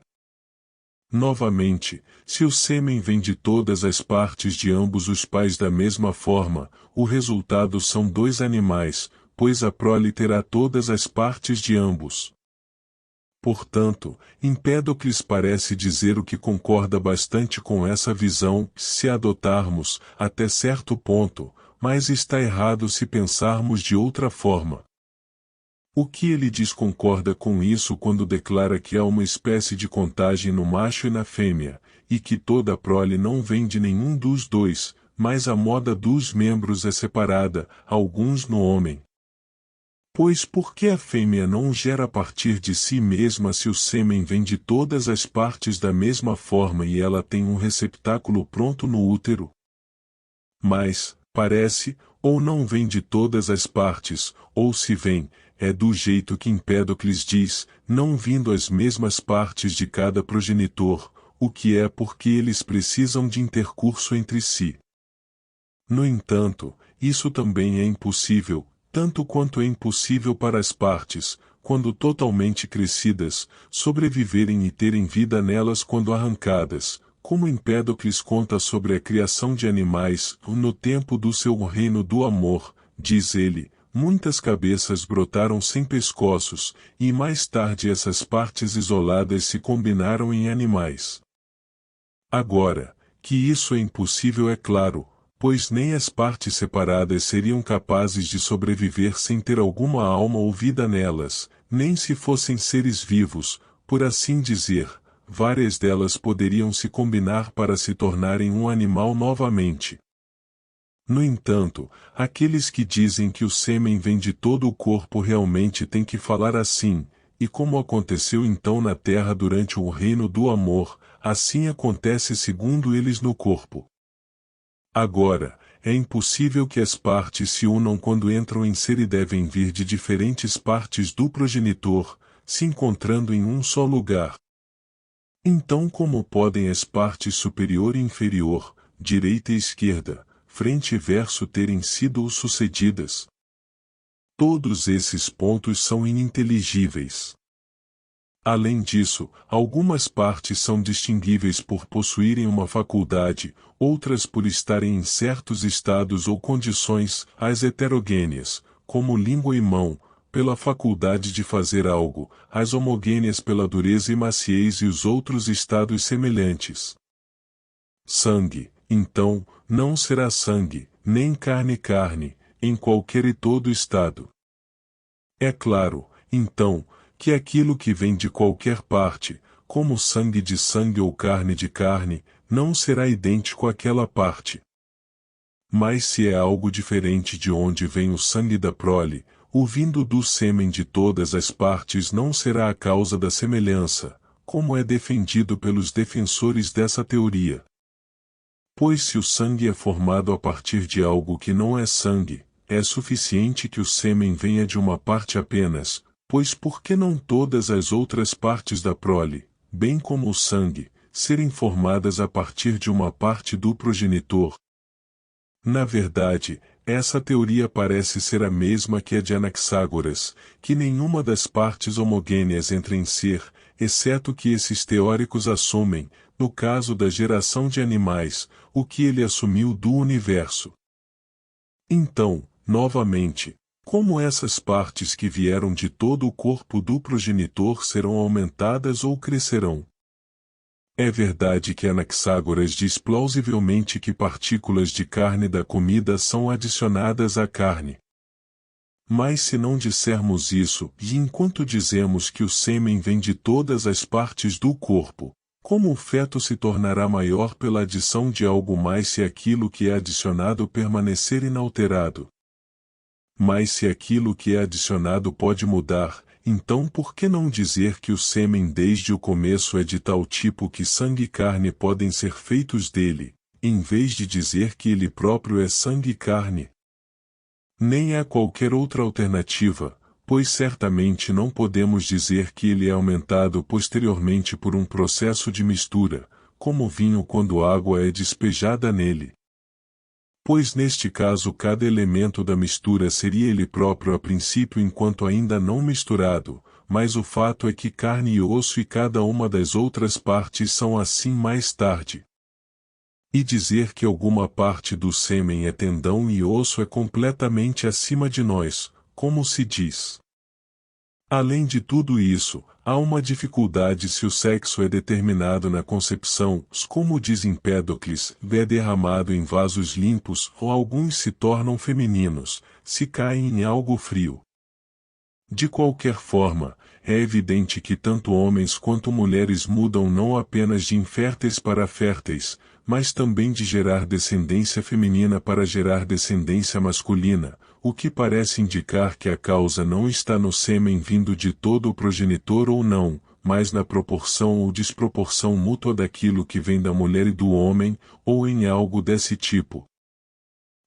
Novamente, se o sêmen vem de todas as partes de ambos os pais da mesma forma, o resultado são dois animais, pois a prole terá todas as partes de ambos. Portanto, Empédocles parece dizer o que concorda bastante com essa visão, se adotarmos, até certo ponto, mas está errado se pensarmos de outra forma. O que ele diz concorda com isso quando declara que há uma espécie de contagem no macho e na fêmea, e que toda a prole não vem de nenhum dos dois, mas a moda dos membros é separada, alguns no homem. Pois por que a fêmea não gera a partir de si mesma se o sêmen vem de todas as partes da mesma forma e ela tem um receptáculo pronto no útero? Mas, parece, ou não vem de todas as partes, ou se vem, é do jeito que Empédocles diz, não vindo as mesmas partes de cada progenitor, o que é porque eles precisam de intercurso entre si. No entanto, isso também é impossível, tanto quanto é impossível para as partes, quando totalmente crescidas, sobreviverem e terem vida nelas quando arrancadas, como Empédocles conta sobre a criação de animais, no tempo do seu reino do amor, diz ele, muitas cabeças brotaram sem pescoços, e mais tarde essas partes isoladas se combinaram em animais. Agora, que isso é impossível é claro, pois nem as partes separadas seriam capazes de sobreviver sem ter alguma alma ou vida nelas, nem se fossem seres vivos, por assim dizer, várias delas poderiam se combinar para se tornarem um animal novamente. No entanto, aqueles que dizem que o sêmen vem de todo o corpo realmente têm que falar assim, e como aconteceu então na terra durante o reino do amor, assim acontece segundo eles no corpo. Agora, é impossível que as partes se unam quando entram em ser e devem vir de diferentes partes do progenitor, se encontrando em um só lugar. Então como podem as partes superior e inferior, direita e esquerda, frente e verso terem sido sucedidas? Todos esses pontos são ininteligíveis. Além disso, algumas partes são distinguíveis por possuírem uma faculdade, outras por estarem em certos estados ou condições, as heterogêneas, como língua e mão, pela faculdade de fazer algo, as homogêneas pela dureza e maciez e os outros estados semelhantes. Sangue, então, não será sangue, nem carne, em qualquer e todo estado. É claro, então, que aquilo que vem de qualquer parte, como sangue de sangue ou carne de carne, não será idêntico àquela parte. Mas se é algo diferente de onde vem o sangue da prole, o vindo do sêmen de todas as partes não será a causa da semelhança, como é defendido pelos defensores dessa teoria. Pois se o sangue é formado a partir de algo que não é sangue, é suficiente que o sêmen venha de uma parte apenas, pois por que não todas as outras partes da prole, bem como o sangue, serem formadas a partir de uma parte do progenitor? Na verdade, essa teoria parece ser a mesma que a de Anaxágoras, que nenhuma das partes homogêneas entra em ser, exceto que esses teóricos assumem, no caso da geração de animais, o que ele assumiu do universo. Então, novamente, como essas partes que vieram de todo o corpo do progenitor serão aumentadas ou crescerão? É verdade que Anaxágoras diz plausivelmente que partículas de carne da comida são adicionadas à carne. Mas se não dissermos isso, e enquanto dizemos que o sêmen vem de todas as partes do corpo, como o feto se tornará maior pela adição de algo mais se aquilo que é adicionado permanecer inalterado? Mas se aquilo que é adicionado pode mudar, então por que não dizer que o sêmen desde o começo é de tal tipo que sangue e carne podem ser feitos dele, em vez de dizer que ele próprio é sangue e carne? Nem há qualquer outra alternativa, pois certamente não podemos dizer que ele é aumentado posteriormente por um processo de mistura, como o vinho quando água é despejada nele. Pois neste caso cada elemento da mistura seria ele próprio a princípio enquanto ainda não misturado, mas o fato é que carne e osso e cada uma das outras partes são assim mais tarde. E dizer que alguma parte do sêmen é tendão e osso é completamente acima de nós, como se diz. Além de tudo isso, há uma dificuldade se o sexo é determinado na concepção, como diz Empédocles, é derramado em vasos limpos, ou alguns se tornam femininos, se caem em algo frio. De qualquer forma, é evidente que tanto homens quanto mulheres mudam não apenas de inférteis para férteis, mas também de gerar descendência feminina para gerar descendência masculina, o que parece indicar que a causa não está no sêmen vindo de todo o progenitor ou não, mas na proporção ou desproporção mútua daquilo que vem da mulher e do homem, ou em algo desse tipo.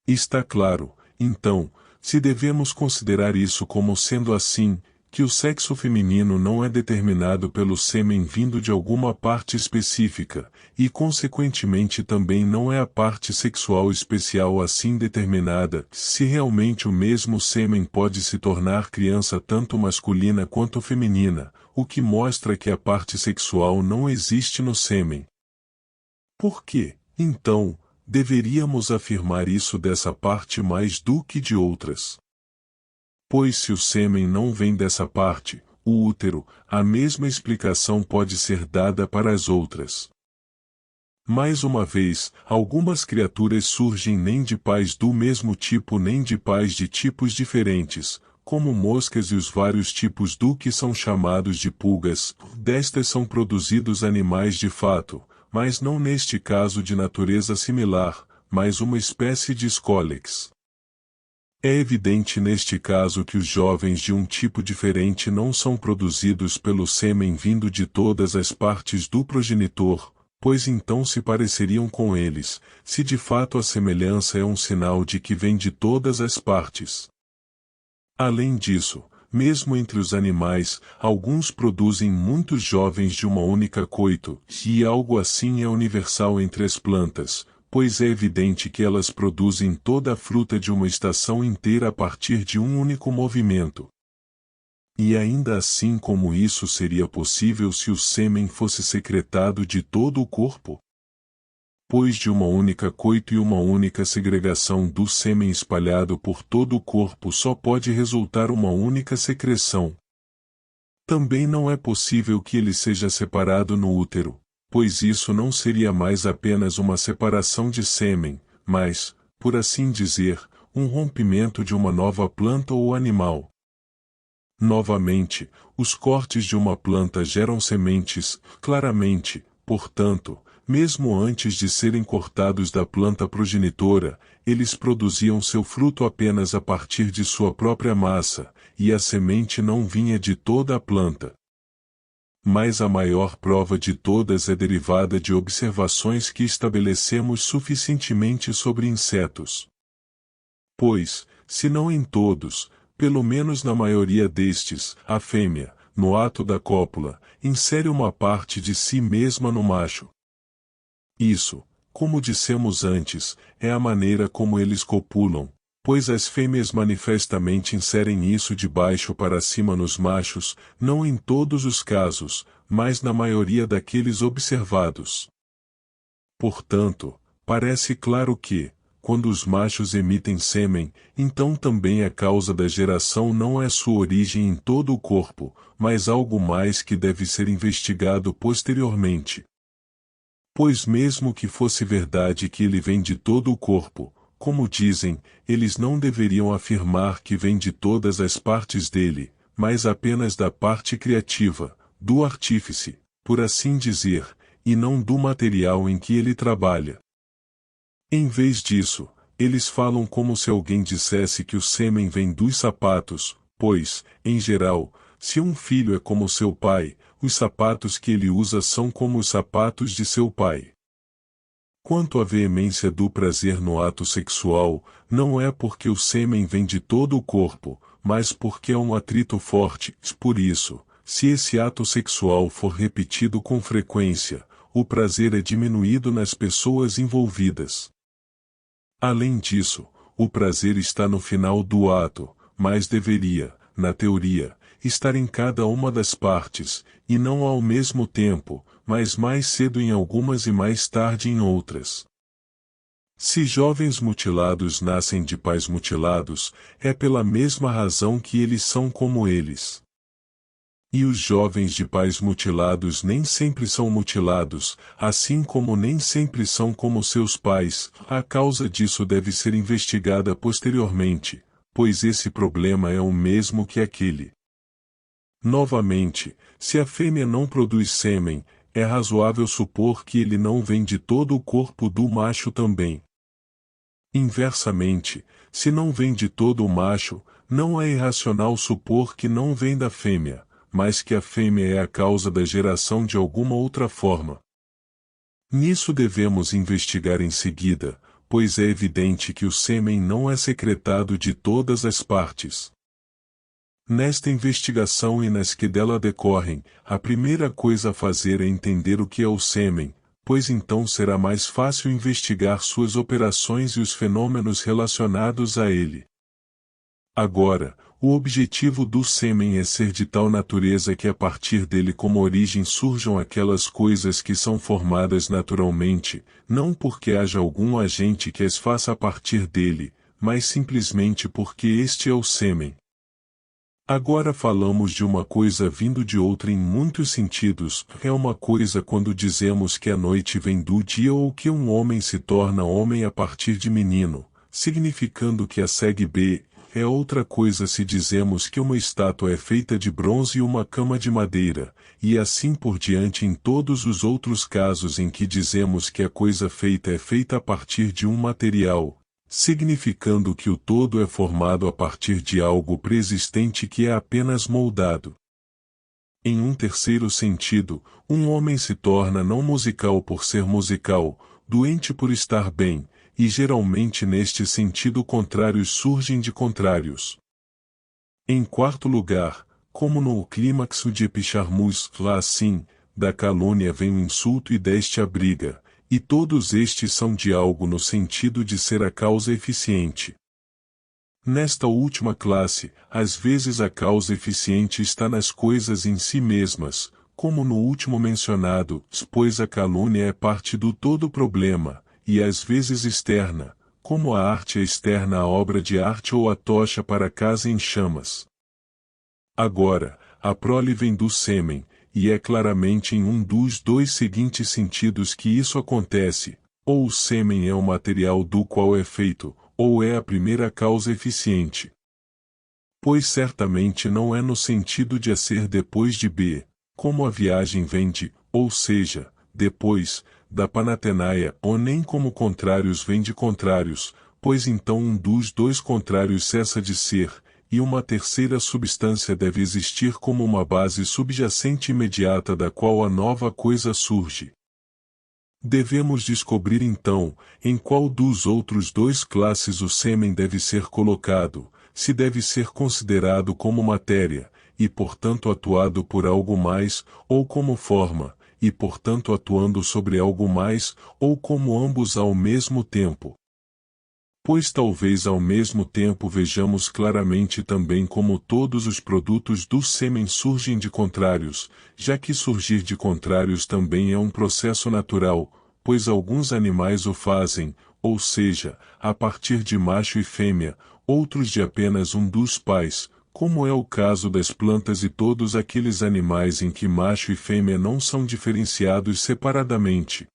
Está claro, então, se devemos considerar isso como sendo assim, que o sexo feminino não é determinado pelo sêmen vindo de alguma parte específica, e consequentemente também não é a parte sexual especial assim determinada, se realmente o mesmo sêmen pode se tornar criança tanto masculina quanto feminina, o que mostra que a parte sexual não existe no sêmen. Por quê, então, deveríamos afirmar isso dessa parte mais do que de outras? Pois se o sêmen não vem dessa parte, o útero, a mesma explicação pode ser dada para as outras. Mais uma vez, algumas criaturas surgem nem de pais do mesmo tipo nem de pais de tipos diferentes, como moscas e os vários tipos do que são chamados de pulgas, destas são produzidos animais de fato, mas não neste caso de natureza similar, mas uma espécie de Scolex. É evidente neste caso que os jovens de um tipo diferente não são produzidos pelo sêmen vindo de todas as partes do progenitor, pois então se pareceriam com eles, se de fato a semelhança é um sinal de que vem de todas as partes. Além disso, mesmo entre os animais, alguns produzem muitos jovens de uma única coito, e algo assim é universal entre as plantas, pois é evidente que elas produzem toda a fruta de uma estação inteira a partir de um único movimento. E ainda assim como isso seria possível se o sêmen fosse secretado de todo o corpo? Pois de uma única coito e uma única segregação do sêmen espalhado por todo o corpo só pode resultar uma única secreção. Também não é possível que ele seja separado no útero, pois isso não seria mais apenas uma separação de sêmen, mas, por assim dizer, um rompimento de uma nova planta ou animal. Novamente, os cortes de uma planta geram sementes, claramente, portanto, mesmo antes de serem cortados da planta progenitora, eles produziam seu fruto apenas a partir de sua própria massa, e a semente não vinha de toda a planta. Mas a maior prova de todas é derivada de observações que estabelecemos suficientemente sobre insetos. Pois, se não em todos, pelo menos na maioria destes, a fêmea, no ato da cópula, insere uma parte de si mesma no macho. Isso, como dissemos antes, é a maneira como eles copulam, pois as fêmeas manifestamente inserem isso de baixo para cima nos machos, não em todos os casos, mas na maioria daqueles observados. Portanto, parece claro que, quando os machos emitem sêmen, então também a causa da geração não é sua origem em todo o corpo, mas algo mais que deve ser investigado posteriormente. Pois mesmo que fosse verdade que ele vem de todo o corpo, como dizem, eles não deveriam afirmar que vem de todas as partes dele, mas apenas da parte criativa, do artífice, por assim dizer, e não do material em que ele trabalha. Em vez disso, eles falam como se alguém dissesse que o sêmen vem dos sapatos, pois, em geral, se um filho é como seu pai, os sapatos que ele usa são como os sapatos de seu pai. Quanto à veemência do prazer no ato sexual, não é porque o sêmen vem de todo o corpo, mas porque é um atrito forte. Por isso, se esse ato sexual for repetido com frequência, o prazer é diminuído nas pessoas envolvidas. Além disso, o prazer está no final do ato, mas deveria, na teoria, estar em cada uma das partes, e não ao mesmo tempo, mas mais cedo em algumas e mais tarde em outras. Se jovens mutilados nascem de pais mutilados, é pela mesma razão que eles são como eles. E os jovens de pais mutilados nem sempre são mutilados, assim como nem sempre são como seus pais. A causa disso deve ser investigada posteriormente, pois esse problema é o mesmo que aquele. Novamente, se a fêmea não produz sêmen, é razoável supor que ele não vem de todo o corpo do macho também. Inversamente, se não vem de todo o macho, não é irracional supor que não vem da fêmea, mas que a fêmea é a causa da geração de alguma outra forma. Nisso devemos investigar em seguida, pois é evidente que o sêmen não é secretado de todas as partes. Nesta investigação e nas que dela decorrem, a primeira coisa a fazer é entender o que é o sêmen, pois então será mais fácil investigar suas operações e os fenômenos relacionados a ele. Agora, o objetivo do sêmen é ser de tal natureza que a partir dele como origem surjam aquelas coisas que são formadas naturalmente, não porque haja algum agente que as faça a partir dele, mas simplesmente porque este é o sêmen. Agora falamos de uma coisa vindo de outra em muitos sentidos. É uma coisa quando dizemos que a noite vem do dia ou que um homem se torna homem a partir de menino, significando que a segue B. É outra coisa se dizemos que uma estátua é feita de bronze e uma cama de madeira, e assim por diante em todos os outros casos em que dizemos que a coisa feita é feita a partir de um material, significando que o todo é formado a partir de algo preexistente que é apenas moldado. Em um terceiro sentido, um homem se torna não musical por ser musical, doente por estar bem, e geralmente neste sentido contrários surgem de contrários. Em quarto lugar, como no clímaxo de Epicharmus, lá assim, da calúnia vem o insulto e deste a briga, e todos estes são de algo no sentido de ser a causa eficiente. Nesta última classe, às vezes a causa eficiente está nas coisas em si mesmas, como no último mencionado, pois a calúnia é parte do todo problema, e às vezes externa, como a arte é externa à obra de arte ou a tocha para a casa em chamas. Agora, a prole vem do sêmen, e é claramente em um dos dois seguintes sentidos que isso acontece: ou o sêmen é o material do qual é feito, ou é a primeira causa eficiente. Pois certamente não é no sentido de a ser depois de B, como a viagem vem de, ou seja, depois, da Panatenaia, ou nem como contrários vem de contrários, pois então um dos dois contrários cessa de ser, e uma terceira substância deve existir como uma base subjacente imediata da qual a nova coisa surge. Devemos descobrir então, em qual dos outros dois classes o sêmen deve ser colocado, se deve ser considerado como matéria, e portanto atuado por algo mais, ou como forma, e portanto atuando sobre algo mais, ou como ambos ao mesmo tempo. Pois talvez ao mesmo tempo vejamos claramente também como todos os produtos do sêmen surgem de contrários, já que surgir de contrários também é um processo natural, pois alguns animais o fazem, ou seja, a partir de macho e fêmea, outros de apenas um dos pais, como é o caso das plantas e todos aqueles animais em que macho e fêmea não são diferenciados separadamente.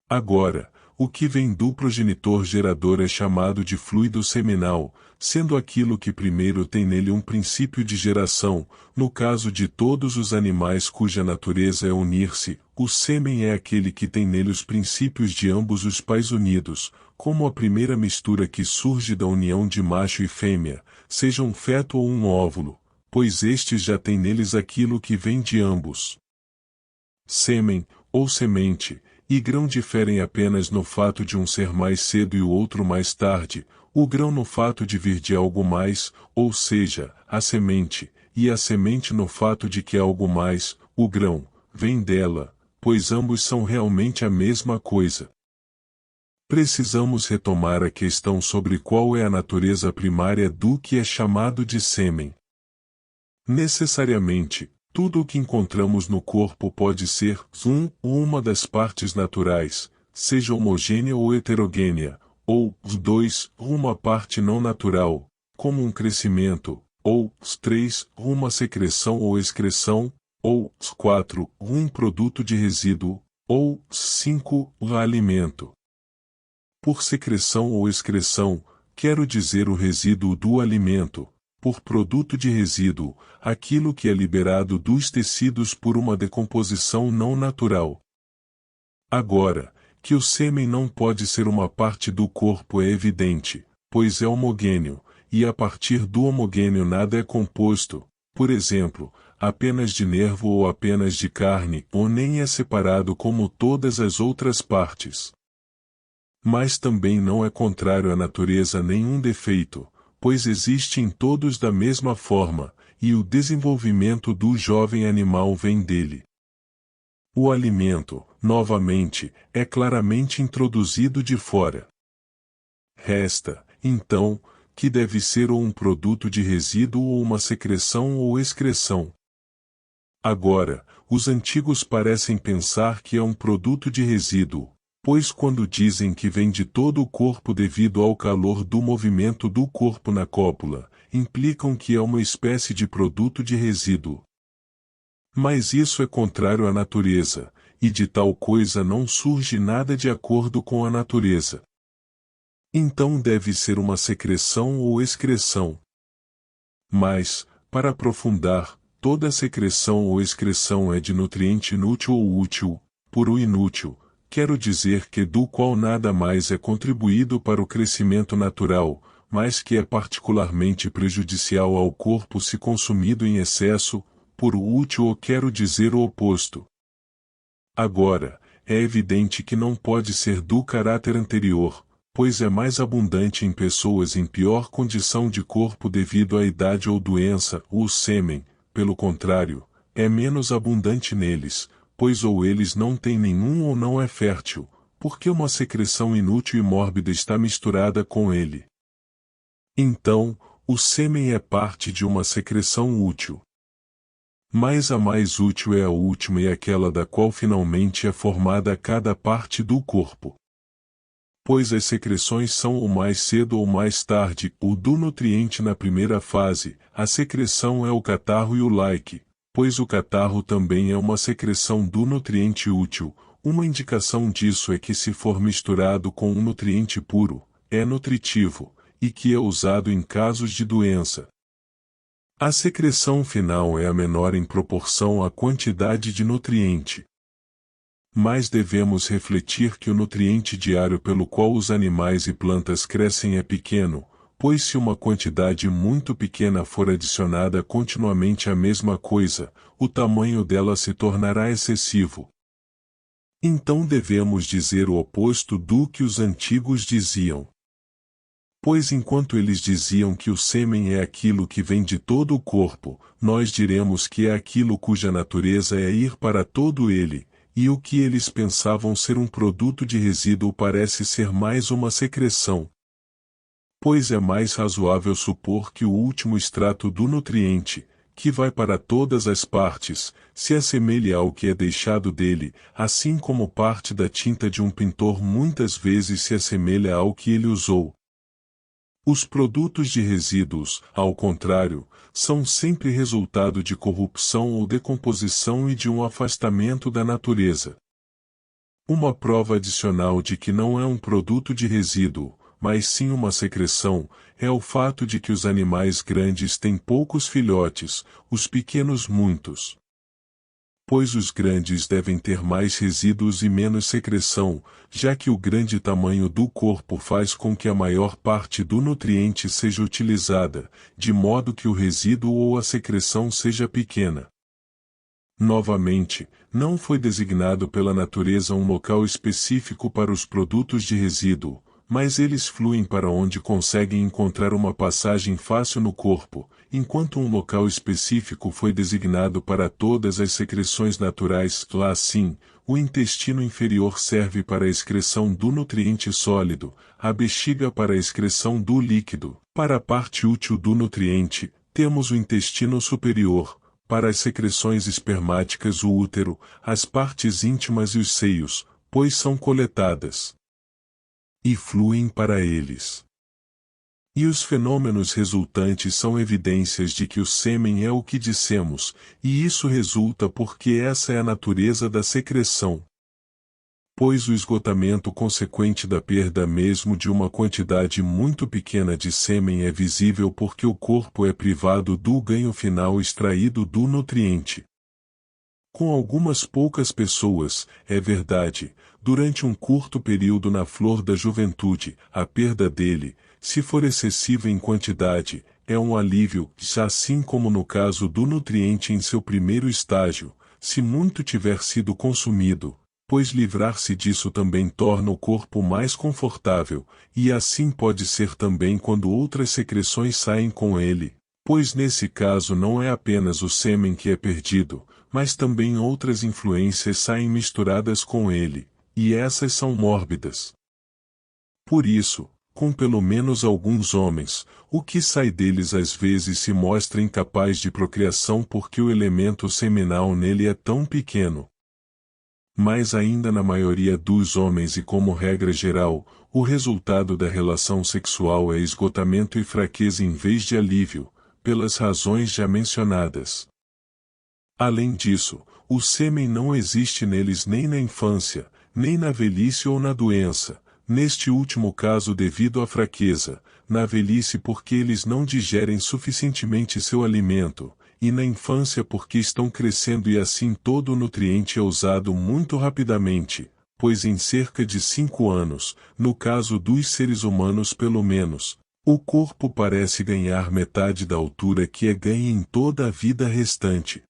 Agora, o que vem do progenitor gerador é chamado de fluido seminal, sendo aquilo que primeiro tem nele um princípio de geração. No caso de todos os animais cuja natureza é unir-se, o sêmen é aquele que tem nele os princípios de ambos os pais unidos, como a primeira mistura que surge da união de macho e fêmea, seja um feto ou um óvulo, pois estes já têm neles aquilo que vem de ambos. Sêmen, ou semente, e grão diferem apenas no fato de um ser mais cedo e o outro mais tarde, o grão no fato de vir de algo mais, ou seja, a semente, e a semente no fato de que algo mais, o grão, vem dela, pois ambos são realmente a mesma coisa. Precisamos retomar a questão sobre qual é a natureza primária do que é chamado de sêmen. Necessariamente, tudo o que encontramos no corpo pode ser ou uma das partes naturais, seja homogênea ou heterogênea, ou os dois, uma parte não natural, como um crescimento, ou os três, uma secreção ou excreção, ou os quatro, um produto de resíduo, ou os cinco, um alimento. Por secreção ou excreção, quero dizer o resíduo do alimento, por produto de resíduo, aquilo que é liberado dos tecidos por uma decomposição não natural. Agora, que o sêmen não pode ser uma parte do corpo é evidente, pois é homogêneo, e a partir do homogêneo nada é composto, por exemplo, apenas de nervo ou apenas de carne, ou nem é separado como todas as outras partes. Mas também não é contrário à natureza nenhum defeito, pois existe em todos da mesma forma, e o desenvolvimento do jovem animal vem dele. O alimento, novamente, é claramente introduzido de fora. Resta, então, que deve ser ou um produto de resíduo ou uma secreção ou excreção. Agora, os antigos parecem pensar que é um produto de resíduo, pois quando dizem que vem de todo o corpo devido ao calor do movimento do corpo na cópula, implicam que é uma espécie de produto de resíduo. Mas isso é contrário à natureza, e de tal coisa não surge nada de acordo com a natureza. Então deve ser uma secreção ou excreção. Mas, para aprofundar, toda secreção ou excreção é de nutriente inútil ou útil, puro inútil, quero dizer que do qual nada mais é contribuído para o crescimento natural, mas que é particularmente prejudicial ao corpo se consumido em excesso, por útil ou quero dizer o oposto. Agora, é evidente que não pode ser do caráter anterior, pois é mais abundante em pessoas em pior condição de corpo devido à idade ou doença, o sêmen, pelo contrário, é menos abundante neles, pois ou eles não têm nenhum ou não é fértil, porque uma secreção inútil e mórbida está misturada com ele. Então, o sêmen é parte de uma secreção útil. Mas a mais útil é a última e aquela da qual finalmente é formada cada parte do corpo. Pois as secreções são ou mais cedo ou mais tarde o do nutriente na primeira fase, a secreção é o catarro e o like, pois o catarro também é uma secreção do nutriente útil, uma indicação disso é que se for misturado com um nutriente puro, é nutritivo, e que é usado em casos de doença. A secreção final é a menor em proporção à quantidade de nutriente. Mas devemos refletir que o nutriente diário pelo qual os animais e plantas crescem é pequeno, pois se uma quantidade muito pequena for adicionada continuamente à mesma coisa, o tamanho dela se tornará excessivo. Então devemos dizer o oposto do que os antigos diziam. Pois enquanto eles diziam que o sêmen é aquilo que vem de todo o corpo, nós diremos que é aquilo cuja natureza é ir para todo ele, e o que eles pensavam ser um produto de resíduo parece ser mais uma secreção. Pois é mais razoável supor que o último extrato do nutriente, que vai para todas as partes, se assemelha ao que é deixado dele, assim como parte da tinta de um pintor muitas vezes se assemelha ao que ele usou. Os produtos de resíduos, ao contrário, são sempre resultado de corrupção ou decomposição e de um afastamento da natureza. Uma prova adicional de que não é um produto de resíduo, mas sim uma secreção, é o fato de que os animais grandes têm poucos filhotes, os pequenos muitos. Pois os grandes devem ter mais resíduos e menos secreção, já que o grande tamanho do corpo faz com que a maior parte do nutriente seja utilizada, de modo que o resíduo ou a secreção seja pequena. Novamente, não foi designado pela natureza um local específico para os produtos de resíduo, mas eles fluem para onde conseguem encontrar uma passagem fácil no corpo, enquanto um local específico foi designado para todas as secreções naturais. Assim, o intestino inferior serve para a excreção do nutriente sólido, a bexiga para a excreção do líquido. Para a parte útil do nutriente, temos o intestino superior, para as secreções espermáticas, o útero, as partes íntimas e os seios, pois são coletadas e fluem para eles. E os fenômenos resultantes são evidências de que o sêmen é o que dissemos, e isso resulta porque essa é a natureza da secreção. Pois o esgotamento consequente da perda mesmo de uma quantidade muito pequena de sêmen é visível porque o corpo é privado do ganho final extraído do nutriente. Com algumas poucas pessoas, é verdade, durante um curto período na flor da juventude, a perda dele, se for excessiva em quantidade, é um alívio, já assim como no caso do nutriente em seu primeiro estágio, se muito tiver sido consumido, pois livrar-se disso também torna o corpo mais confortável, e assim pode ser também quando outras secreções saem com ele, pois nesse caso não é apenas o sêmen que é perdido, mas também outras influências saem misturadas com ele, e essas são mórbidas. Por isso, com pelo menos alguns homens, o que sai deles às vezes se mostra incapaz de procriação porque o elemento seminal nele é tão pequeno. Mas ainda na maioria dos homens e como regra geral, o resultado da relação sexual é esgotamento e fraqueza em vez de alívio, pelas razões já mencionadas. Além disso, o sêmen não existe neles nem na infância, nem na velhice ou na doença, neste último caso devido à fraqueza, na velhice porque eles não digerem suficientemente seu alimento, e na infância porque estão crescendo e assim todo o nutriente é usado muito rapidamente, pois em cerca de 5 anos, no caso dos seres humanos pelo menos, o corpo parece ganhar metade da altura que é ganha em toda a vida restante.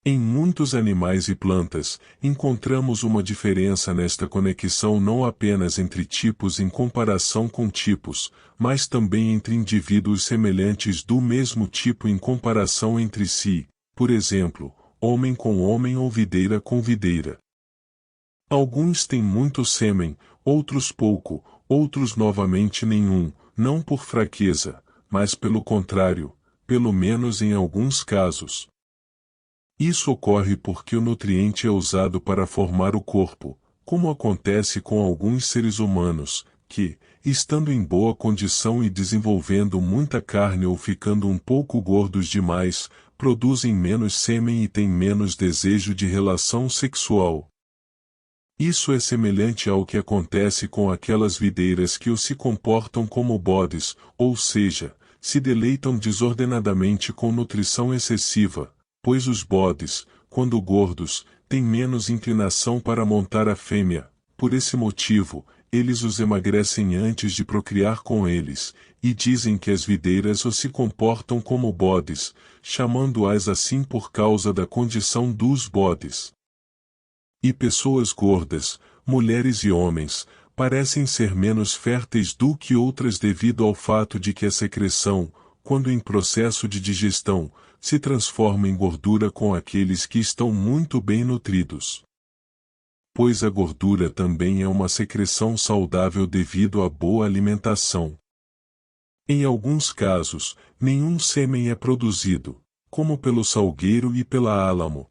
Em muitos animais e plantas, encontramos uma diferença nesta conexão não apenas entre tipos em comparação com tipos, mas também entre indivíduos semelhantes do mesmo tipo em comparação entre si, por exemplo, homem com homem ou videira com videira. Alguns têm muito sêmen, outros pouco, outros novamente nenhum, não por fraqueza, mas pelo contrário, pelo menos em alguns casos. Isso ocorre porque o nutriente é usado para formar o corpo, como acontece com alguns seres humanos, que, estando em boa condição e desenvolvendo muita carne ou ficando um pouco gordos demais, produzem menos sêmen e têm menos desejo de relação sexual. Isso é semelhante ao que acontece com aquelas videiras que se comportam como bodes, ou seja, se deleitam desordenadamente com nutrição excessiva, pois os bodes, quando gordos, têm menos inclinação para montar a fêmea. Por esse motivo, eles os emagrecem antes de procriar com eles, e dizem que as videiras se comportam como bodes, chamando-as assim por causa da condição dos bodes. E pessoas gordas, mulheres e homens, parecem ser menos férteis do que outras devido ao fato de que a secreção, quando em processo de digestão, se transforma em gordura com aqueles que estão muito bem nutridos. Pois a gordura também é uma secreção saudável devido à boa alimentação. Em alguns casos, nenhum sêmen é produzido, como pelo salgueiro e pela álamo.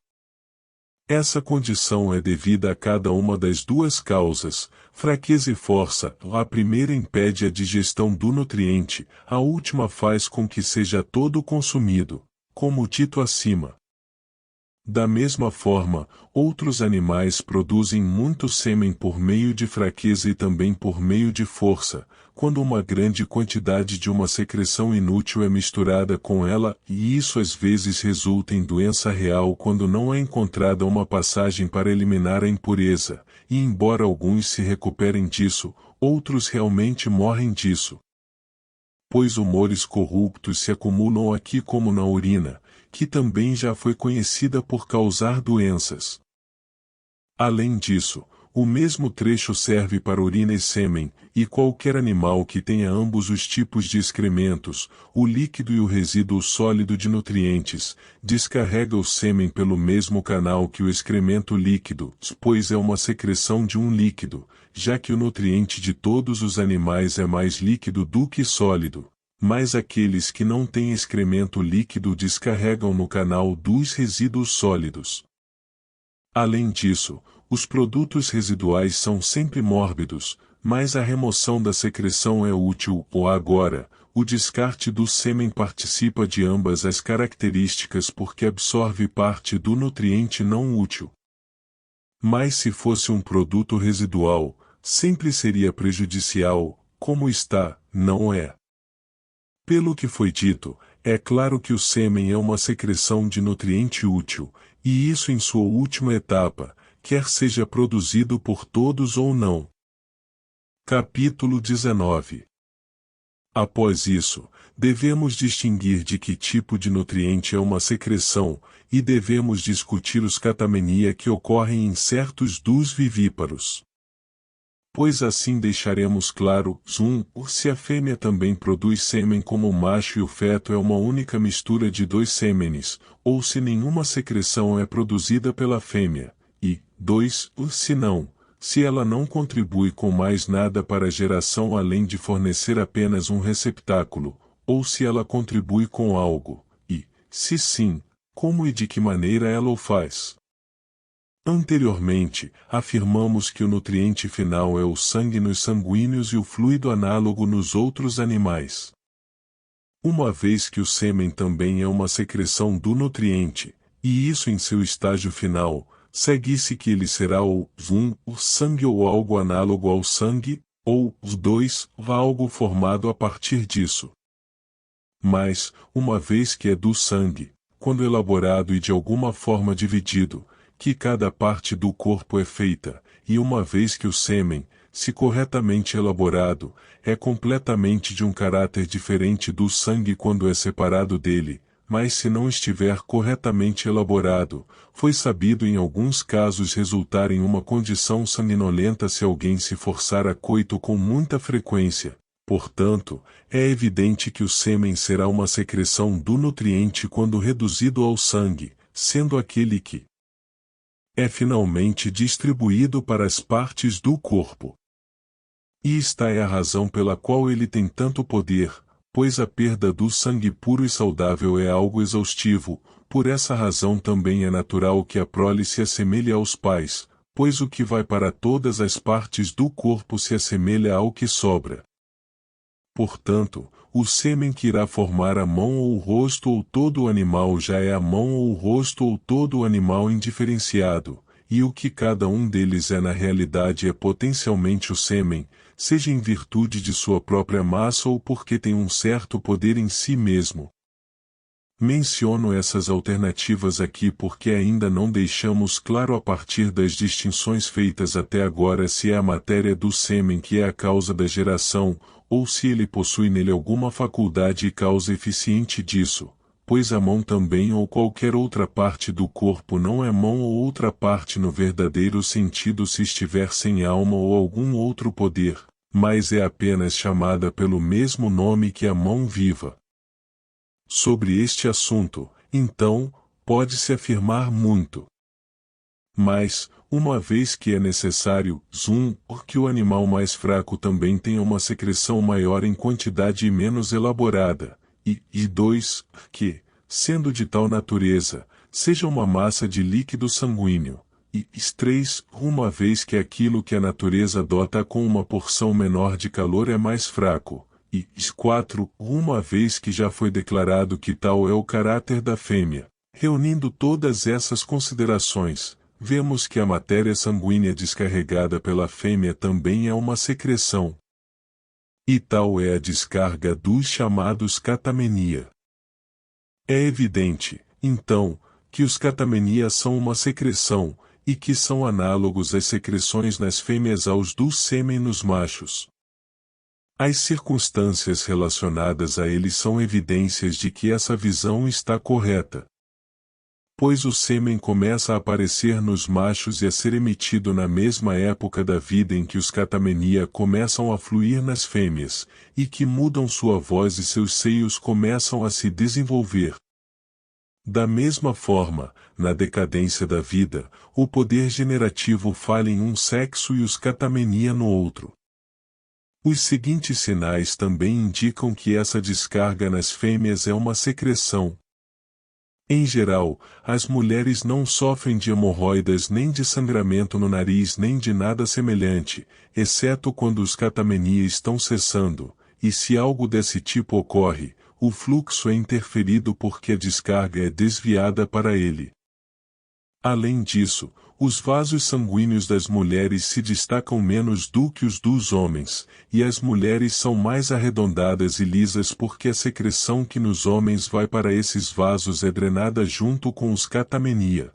Essa condição é devida a cada uma das duas causas, fraqueza e força. A primeira impede a digestão do nutriente, a última faz com que seja todo consumido, como dito acima. Da mesma forma, outros animais produzem muito sêmen por meio de fraqueza e também por meio de força, quando uma grande quantidade de uma secreção inútil é misturada com ela, e isso às vezes resulta em doença real quando não é encontrada uma passagem para eliminar a impureza, e embora alguns se recuperem disso, outros realmente morrem disso. Pois humores corruptos se acumulam aqui como na urina, que também já foi conhecida por causar doenças. Além disso, O mesmo trecho serve para urina e sêmen, e qualquer animal que tenha ambos os tipos de excrementos, o líquido e o resíduo sólido de nutrientes, descarrega o sêmen pelo mesmo canal que o excremento líquido, pois é uma secreção de um líquido, já que o nutriente de todos os animais é mais líquido do que sólido. Mas aqueles que não têm excremento líquido descarregam no canal dos resíduos sólidos. Além disso, os produtos residuais são sempre mórbidos, mas a remoção da secreção é útil. Ou agora, o descarte do sêmen participa de ambas as características porque absorve parte do nutriente não útil. Mas se fosse um produto residual, sempre seria prejudicial, como está, não é? Pelo que foi dito, é claro que o sêmen é uma secreção de nutriente útil, e isso em sua última etapa, quer seja produzido por todos ou não. Capítulo 19. Após isso, devemos distinguir de que tipo de nutriente é uma secreção, e devemos discutir os catamenia que ocorrem em certos dos vivíparos. Pois assim deixaremos claro, se a fêmea também produz sêmen como o macho e o feto é uma única mistura de dois sêmenes, ou se nenhuma secreção é produzida pela fêmea, e, 2, se ela não contribui com mais nada para a geração além de fornecer apenas um receptáculo, ou se ela contribui com algo, e, se sim, como e de que maneira ela o faz. Anteriormente, afirmamos que o nutriente final é o sangue nos sanguíneos e o fluido análogo nos outros animais. Uma vez que o sêmen também é uma secreção do nutriente, e isso em seu estágio final, segue-se que ele será o sangue ou algo análogo ao sangue, ou 2, algo formado a partir disso. Mas, uma vez que é do sangue, quando elaborado e de alguma forma dividido, que cada parte do corpo é feita, e uma vez que o sêmen, se corretamente elaborado, é completamente de um caráter diferente do sangue quando é separado dele, mas se não estiver corretamente elaborado, foi sabido em alguns casos resultar em uma condição sanguinolenta se alguém se forçar a coito com muita frequência. Portanto, é evidente que o sêmen será uma secreção do nutriente quando reduzido ao sangue, sendo aquele que é finalmente distribuído para as partes do corpo. E esta é a razão pela qual ele tem tanto poder, pois a perda do sangue puro e saudável é algo exaustivo, por essa razão também é natural que a prole se assemelhe aos pais, pois o que vai para todas as partes do corpo se assemelha ao que sobra. Portanto, o sêmen que irá formar a mão ou o rosto ou todo o animal já é a mão ou o rosto ou todo o animal indiferenciado, e o que cada um deles é na realidade é potencialmente o sêmen, seja em virtude de sua própria massa ou porque tem um certo poder em si mesmo. Menciono essas alternativas aqui porque ainda não deixamos claro a partir das distinções feitas até agora se é a matéria do sêmen que é a causa da geração, ou se ele possui nele alguma faculdade e causa eficiente disso, pois a mão também ou qualquer outra parte do corpo não é mão ou outra parte no verdadeiro sentido se estiver sem alma ou algum outro poder, mas é apenas chamada pelo mesmo nome que a mão viva. Sobre este assunto, então, pode-se afirmar muito. Mas, uma vez que é necessário, que o animal mais fraco também tenha uma secreção maior em quantidade e menos elaborada, e 2, que, sendo de tal natureza, seja uma massa de líquido sanguíneo, e 3, uma vez que aquilo que a natureza dota com uma porção menor de calor é mais fraco, e 4, uma vez que já foi declarado que tal é o caráter da fêmea. Reunindo todas essas considerações, vemos que a matéria sanguínea descarregada pela fêmea também é uma secreção. E tal é a descarga dos chamados catamenia. É evidente, então, que os catamenia são uma secreção, e que são análogos às secreções nas fêmeas aos do sêmen nos machos. As circunstâncias relacionadas a eles são evidências de que essa visão está correta. pois o sêmen começa a aparecer nos machos e a ser emitido na mesma época da vida em que os catamenia começam a fluir nas fêmeas, e que mudam sua voz e seus seios começam a se desenvolver. Da mesma forma, na decadência da vida, o poder generativo falha em um sexo e os catamenia no outro. Os seguintes sinais também indicam que essa descarga nas fêmeas é uma secreção. Em geral, as mulheres não sofrem de hemorroidas nem de sangramento no nariz nem de nada semelhante, exceto quando os catamenia estão cessando, e se algo desse tipo ocorre, o fluxo é interferido porque a descarga é desviada para ele. Além disso, os vasos sanguíneos das mulheres se destacam menos do que os dos homens, e as mulheres são mais arredondadas e lisas porque a secreção que nos homens vai para esses vasos é drenada junto com os catamenia.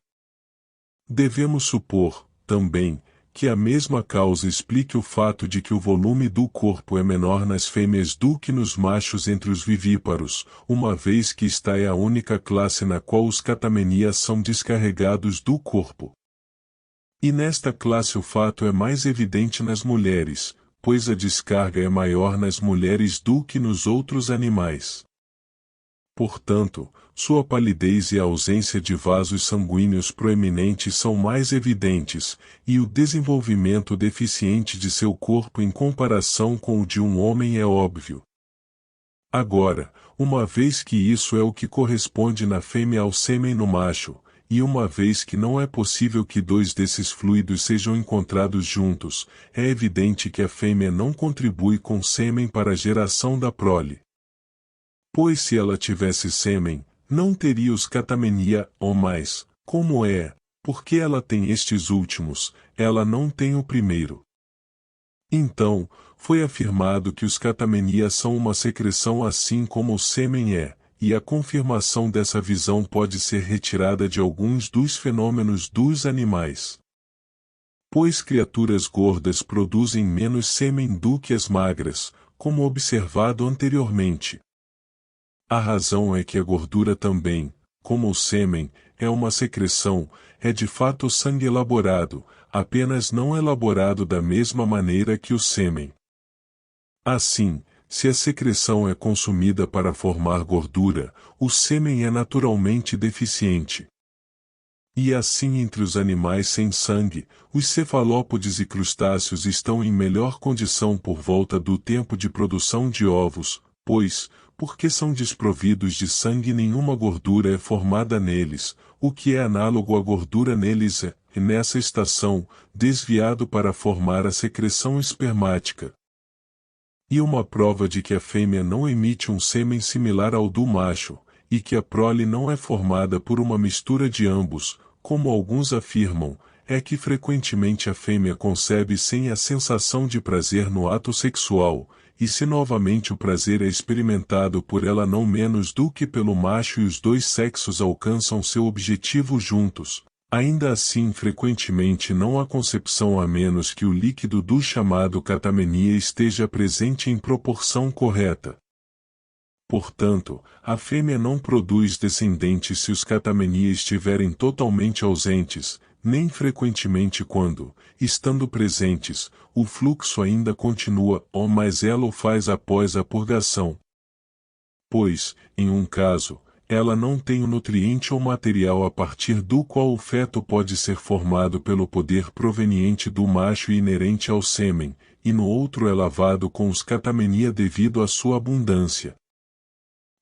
Devemos supor, também, que a mesma causa explique o fato de que o volume do corpo é menor nas fêmeas do que nos machos entre os vivíparos, uma vez que esta é a única classe na qual os catamenia são descarregados do corpo. E nesta classe o fato é mais evidente nas mulheres, pois a descarga é maior nas mulheres do que nos outros animais. Portanto, sua palidez e a ausência de vasos sanguíneos proeminentes são mais evidentes, e o desenvolvimento deficiente de seu corpo em comparação com o de um homem é óbvio. Agora, uma vez que isso é o que corresponde na fêmea ao sêmen no macho, e uma vez que não é possível que dois desses fluidos sejam encontrados juntos, é evidente que a fêmea não contribui com sêmen para a geração da prole. Pois se ela tivesse sêmen, não teria os catamenia, ou mais, como é, porque ela tem estes últimos, ela não tem o primeiro. Então, foi afirmado que os catamenia são uma secreção assim como o sêmen é, e a confirmação dessa visão pode ser retirada de alguns dos fenômenos dos animais. Pois criaturas gordas produzem menos sêmen do que as magras, como observado anteriormente. A razão é que a gordura também, como o sêmen, é uma secreção, é de fato sangue elaborado, apenas não elaborado da mesma maneira que o sêmen. Assim, se a secreção é consumida para formar gordura, o sêmen é naturalmente deficiente. E assim entre os animais sem sangue, os cefalópodes e crustáceos estão em melhor condição por volta do tempo de produção de ovos, pois, porque são desprovidos de sangue nenhuma gordura é formada neles, o que é análogo à gordura neles é, nessa estação, desviado para formar a secreção espermática. E uma prova de que a fêmea não emite um sêmen similar ao do macho, e que a prole não é formada por uma mistura de ambos, como alguns afirmam, é que frequentemente a fêmea concebe sem a sensação de prazer no ato sexual, e se novamente o prazer é experimentado por ela não menos do que pelo macho e os dois sexos alcançam seu objetivo juntos, ainda assim frequentemente não há concepção a menos que o líquido do chamado catamenia esteja presente em proporção correta. Portanto, a fêmea não produz descendentes se os catamenia estiverem totalmente ausentes, nem frequentemente quando, estando presentes, o fluxo ainda continua, ou mais ela o faz após a purgação. Pois, em um caso, ela não tem o nutriente ou material a partir do qual o feto pode ser formado pelo poder proveniente do macho e inerente ao sêmen, e no outro é lavado com os catamenia devido à sua abundância.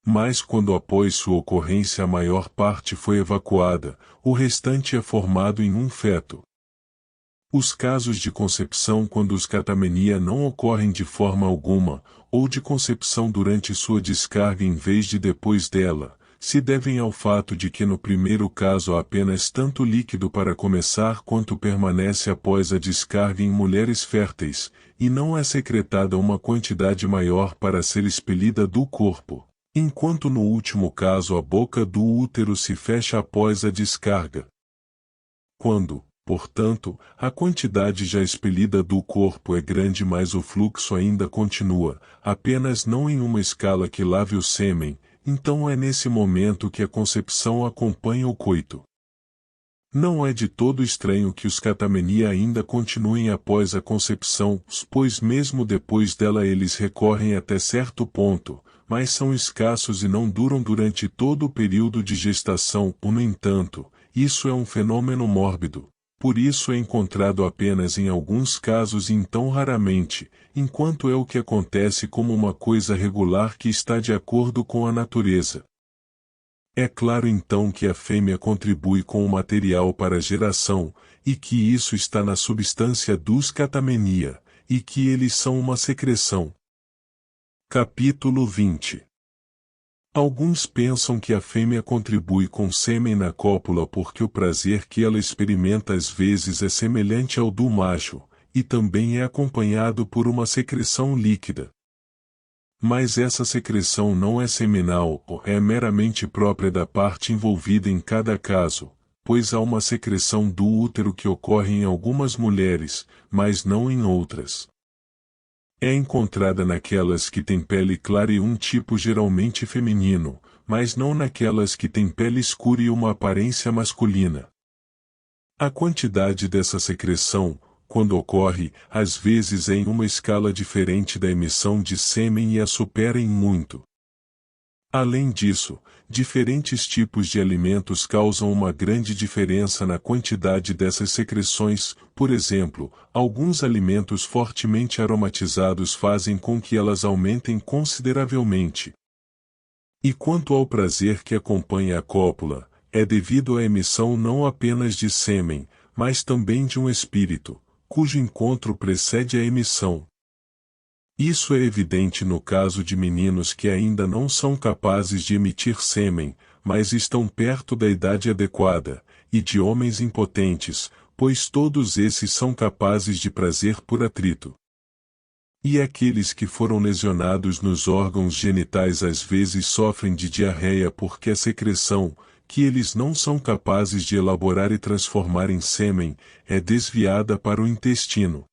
Mas quando após sua ocorrência a maior parte foi evacuada, o restante é formado em um feto. Os casos de concepção quando os catamenia não ocorrem de forma alguma, ou de concepção durante sua descarga em vez de depois dela, se devem ao fato de que no primeiro caso há apenas tanto líquido para começar quanto permanece após a descarga em mulheres férteis, e não é secretada uma quantidade maior para ser expelida do corpo. Enquanto no último caso a boca do útero se fecha após a descarga. Quando, portanto, a quantidade já expelida do corpo é grande mas o fluxo ainda continua, apenas não em uma escala que lave o sêmen, então é nesse momento que a concepção acompanha o coito. Não é de todo estranho que os catamenia ainda continuem após a concepção, pois mesmo depois dela eles recorrem até certo ponto, mas são escassos e não duram durante todo o período de gestação. No entanto, isso é um fenômeno mórbido. Por isso é encontrado apenas em alguns casos e então raramente, enquanto é o que acontece como uma coisa regular que está de acordo com a natureza. É claro então que a fêmea contribui com o material para a geração, e que isso está na substância dos catamenia, e que eles são uma secreção. Capítulo 20. Alguns pensam que a fêmea contribui com sêmen na cópula porque o prazer que ela experimenta às vezes é semelhante ao do macho, e também é acompanhado por uma secreção líquida. Mas essa secreção não é seminal, é meramente própria da parte envolvida em cada caso, pois há uma secreção do útero que ocorre em algumas mulheres, mas não em outras. É encontrada naquelas que têm pele clara e um tipo geralmente feminino, mas não naquelas que têm pele escura e uma aparência masculina. A quantidade dessa secreção, quando ocorre, às vezes é em uma escala diferente da emissão de sêmen e a supera em muito. Além disso, diferentes tipos de alimentos causam uma grande diferença na quantidade dessas secreções. Por exemplo, alguns alimentos fortemente aromatizados fazem com que elas aumentem consideravelmente. E quanto ao prazer que acompanha a cópula, é devido à emissão não apenas de sêmen, mas também de um espírito, cujo encontro precede a emissão. Isso é evidente no caso de meninos que ainda não são capazes de emitir sêmen, mas estão perto da idade adequada, e de homens impotentes, pois todos esses são capazes de prazer por atrito. E aqueles que foram lesionados nos órgãos genitais às vezes sofrem de diarreia porque a secreção, que eles não são capazes de elaborar e transformar em sêmen, é desviada para o intestino.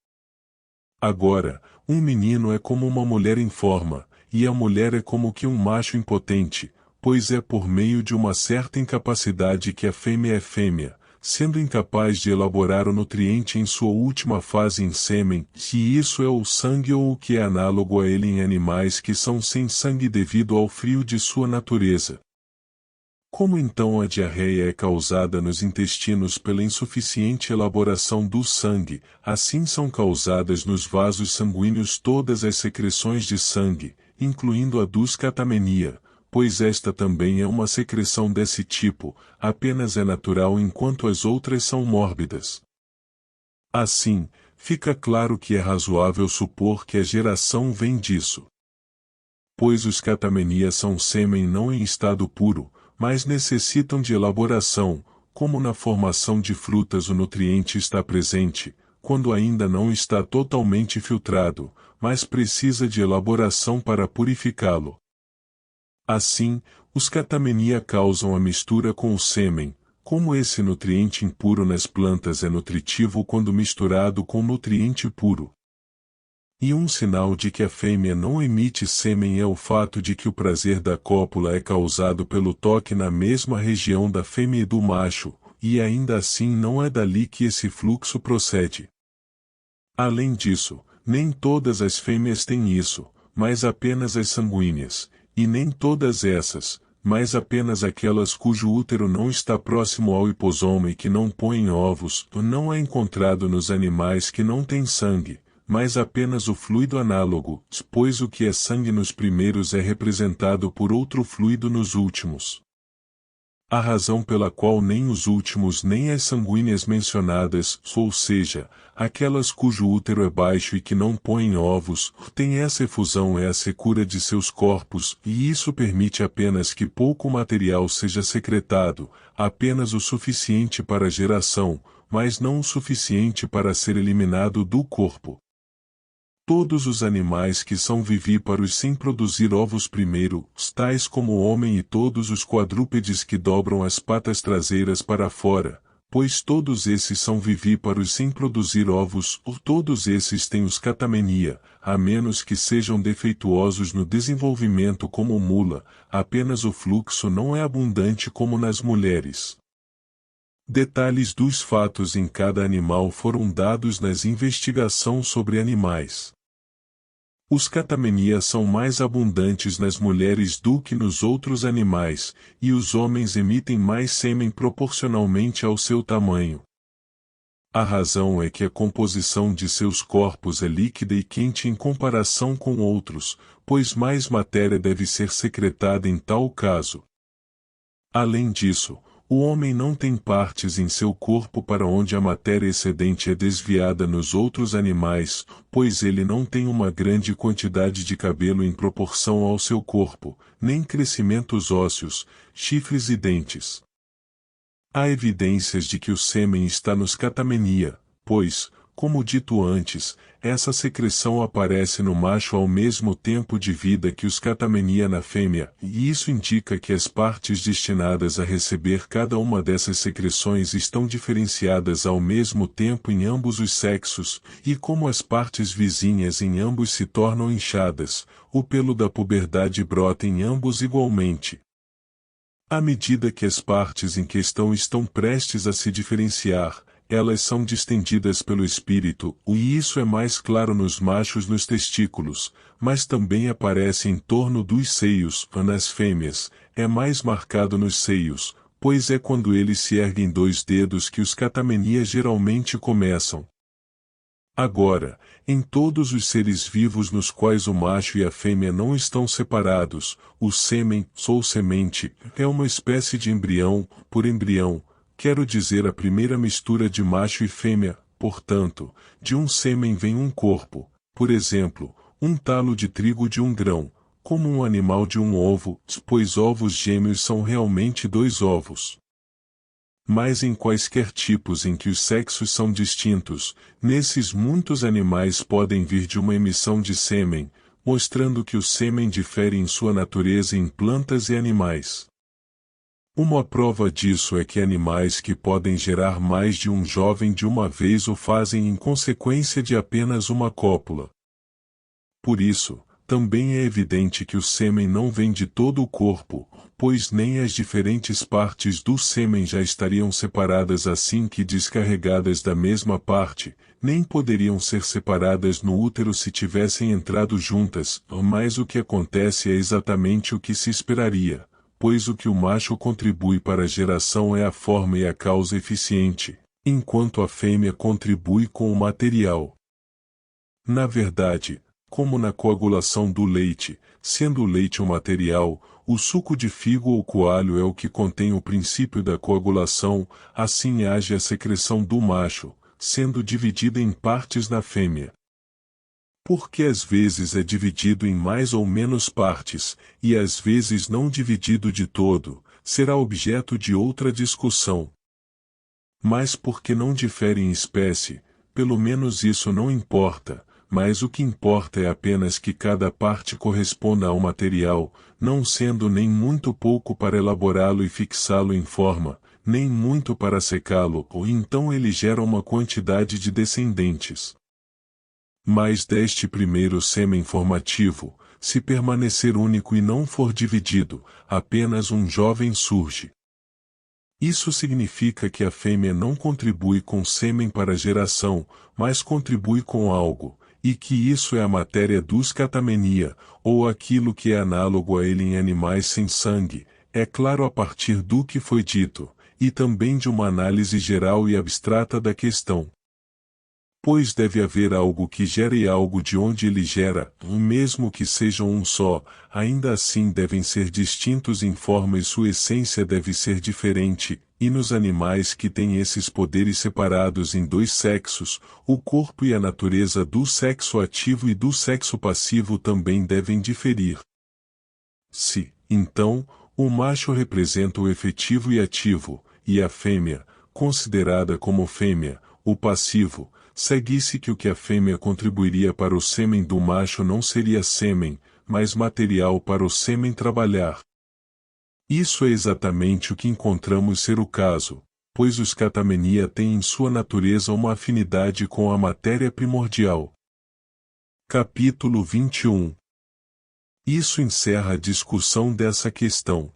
Agora, um menino é como uma mulher em forma, e a mulher é como que um macho impotente, pois é por meio de uma certa incapacidade que a fêmea é fêmea, sendo incapaz de elaborar o nutriente em sua última fase em sêmen, se isso é o sangue ou o que é análogo a ele em animais que são sem sangue devido ao frio de sua natureza. Como então a diarreia é causada nos intestinos pela insuficiente elaboração do sangue, assim são causadas nos vasos sanguíneos todas as secreções de sangue, incluindo a dos catamenia, pois esta também é uma secreção desse tipo, apenas é natural enquanto as outras são mórbidas. Assim, fica claro que é razoável supor que a geração vem disso. Pois os catamenia são sêmen não em estado puro, mas necessitam de elaboração, como na formação de frutas o nutriente está presente, quando ainda não está totalmente filtrado, mas precisa de elaboração para purificá-lo. Assim, os catamenia causam a mistura com o sêmen, como esse nutriente impuro nas plantas é nutritivo quando misturado com nutriente puro. E um sinal de que a fêmea não emite sêmen é o fato de que o prazer da cópula é causado pelo toque na mesma região da fêmea e do macho, e ainda assim não é dali que esse fluxo procede. Além disso, nem todas as fêmeas têm isso, mas apenas as sanguíneas, e nem todas essas, mas apenas aquelas cujo útero não está próximo ao hiposoma e que não põem ovos, não é encontrado nos animais que não têm sangue, mas apenas o fluido análogo, pois o que é sangue nos primeiros é representado por outro fluido nos últimos. A razão pela qual nem os últimos nem as sanguíneas mencionadas, ou seja, aquelas cujo útero é baixo e que não põem ovos, têm essa efusão é a secura de seus corpos, e isso permite apenas que pouco material seja secretado, apenas o suficiente para a geração, mas não o suficiente para ser eliminado do corpo. Todos os animais que são vivíparos sem produzir ovos primeiro, tais como o homem e todos os quadrúpedes que dobram as patas traseiras para fora, pois todos esses são vivíparos sem produzir ovos, ou todos esses têm os catamenia, a menos que sejam defeituosos no desenvolvimento como mula, apenas o fluxo não é abundante como nas mulheres. Detalhes dos fatos em cada animal foram dados nas investigações sobre animais. Os catamenias são mais abundantes nas mulheres do que nos outros animais, e os homens emitem mais sêmen proporcionalmente ao seu tamanho. A razão é que a composição de seus corpos é líquida e quente em comparação com outros, pois mais matéria deve ser secretada em tal caso. Além disso, o homem não tem partes em seu corpo para onde a matéria excedente é desviada nos outros animais, pois ele não tem uma grande quantidade de cabelo em proporção ao seu corpo, nem crescimentos ósseos, chifres e dentes. Há evidências de que o sêmen está nos catamenia, pois, como dito antes, essa secreção aparece no macho ao mesmo tempo de vida que os catamenia na fêmea, e isso indica que as partes destinadas a receber cada uma dessas secreções estão diferenciadas ao mesmo tempo em ambos os sexos, e como as partes vizinhas em ambos se tornam inchadas, o pelo da puberdade brota em ambos igualmente. À medida que as partes em questão estão prestes a se diferenciar, elas são distendidas pelo espírito, e isso é mais claro nos machos nos testículos, mas também aparece em torno dos seios, nas fêmeas, é mais marcado nos seios, pois é quando eles se erguem 2 dedos que os catamenias geralmente começam. Agora, em todos os seres vivos nos quais o macho e a fêmea não estão separados, o sêmen, ou semente, é uma espécie de embrião, por embrião, quero dizer a primeira mistura de macho e fêmea, portanto, de um sêmen vem um corpo, por exemplo, um talo de trigo de um grão, como um animal de um ovo, pois ovos gêmeos são realmente 2 ovos. Mas em quaisquer tipos em que os sexos são distintos, nesses muitos animais podem vir de uma emissão de sêmen, mostrando que o sêmen difere em sua natureza em plantas e animais. Uma prova disso é que animais que podem gerar mais de um jovem de uma vez o fazem em consequência de apenas uma cópula. Por isso, também é evidente que o sêmen não vem de todo o corpo, pois nem as diferentes partes do sêmen já estariam separadas assim que descarregadas da mesma parte, nem poderiam ser separadas no útero se tivessem entrado juntas, mas o que acontece é exatamente o que se esperaria, pois o que o macho contribui para a geração é a forma e a causa eficiente, enquanto a fêmea contribui com o material. Na verdade, como na coagulação do leite, sendo o leite um material, o suco de figo ou coalho é o que contém o princípio da coagulação, assim age a secreção do macho, sendo dividida em partes na fêmea. Porque às vezes é dividido em mais ou menos partes, e às vezes não dividido de todo, será objeto de outra discussão. Mas porque não difere em espécie, pelo menos isso não importa, mas o que importa é apenas que cada parte corresponda ao material, não sendo nem muito pouco para elaborá-lo e fixá-lo em forma, nem muito para secá-lo, ou então ele gera uma quantidade de descendentes. Mas deste primeiro sêmen formativo, se permanecer único e não for dividido, apenas um jovem surge. Isso significa que a fêmea não contribui com sêmen para a geração, mas contribui com algo, e que isso é a matéria dos catamenia, ou aquilo que é análogo a ele em animais sem sangue, é claro a partir do que foi dito, e também de uma análise geral e abstrata da questão. Pois deve haver algo que gere algo de onde ele gera, mesmo que sejam um só, ainda assim devem ser distintos em forma e sua essência deve ser diferente, e nos animais que têm esses poderes separados em 2 sexos, o corpo e a natureza do sexo ativo e do sexo passivo também devem diferir. Se, então, o macho representa o efetivo e ativo, e a fêmea, considerada como fêmea, o passivo, segue-se que o que a fêmea contribuiria para o sêmen do macho não seria sêmen, mas material para o sêmen trabalhar. Isso é exatamente o que encontramos ser o caso, pois os catamenia têm em sua natureza uma afinidade com a matéria primordial. Capítulo 21. Isso encerra a discussão dessa questão.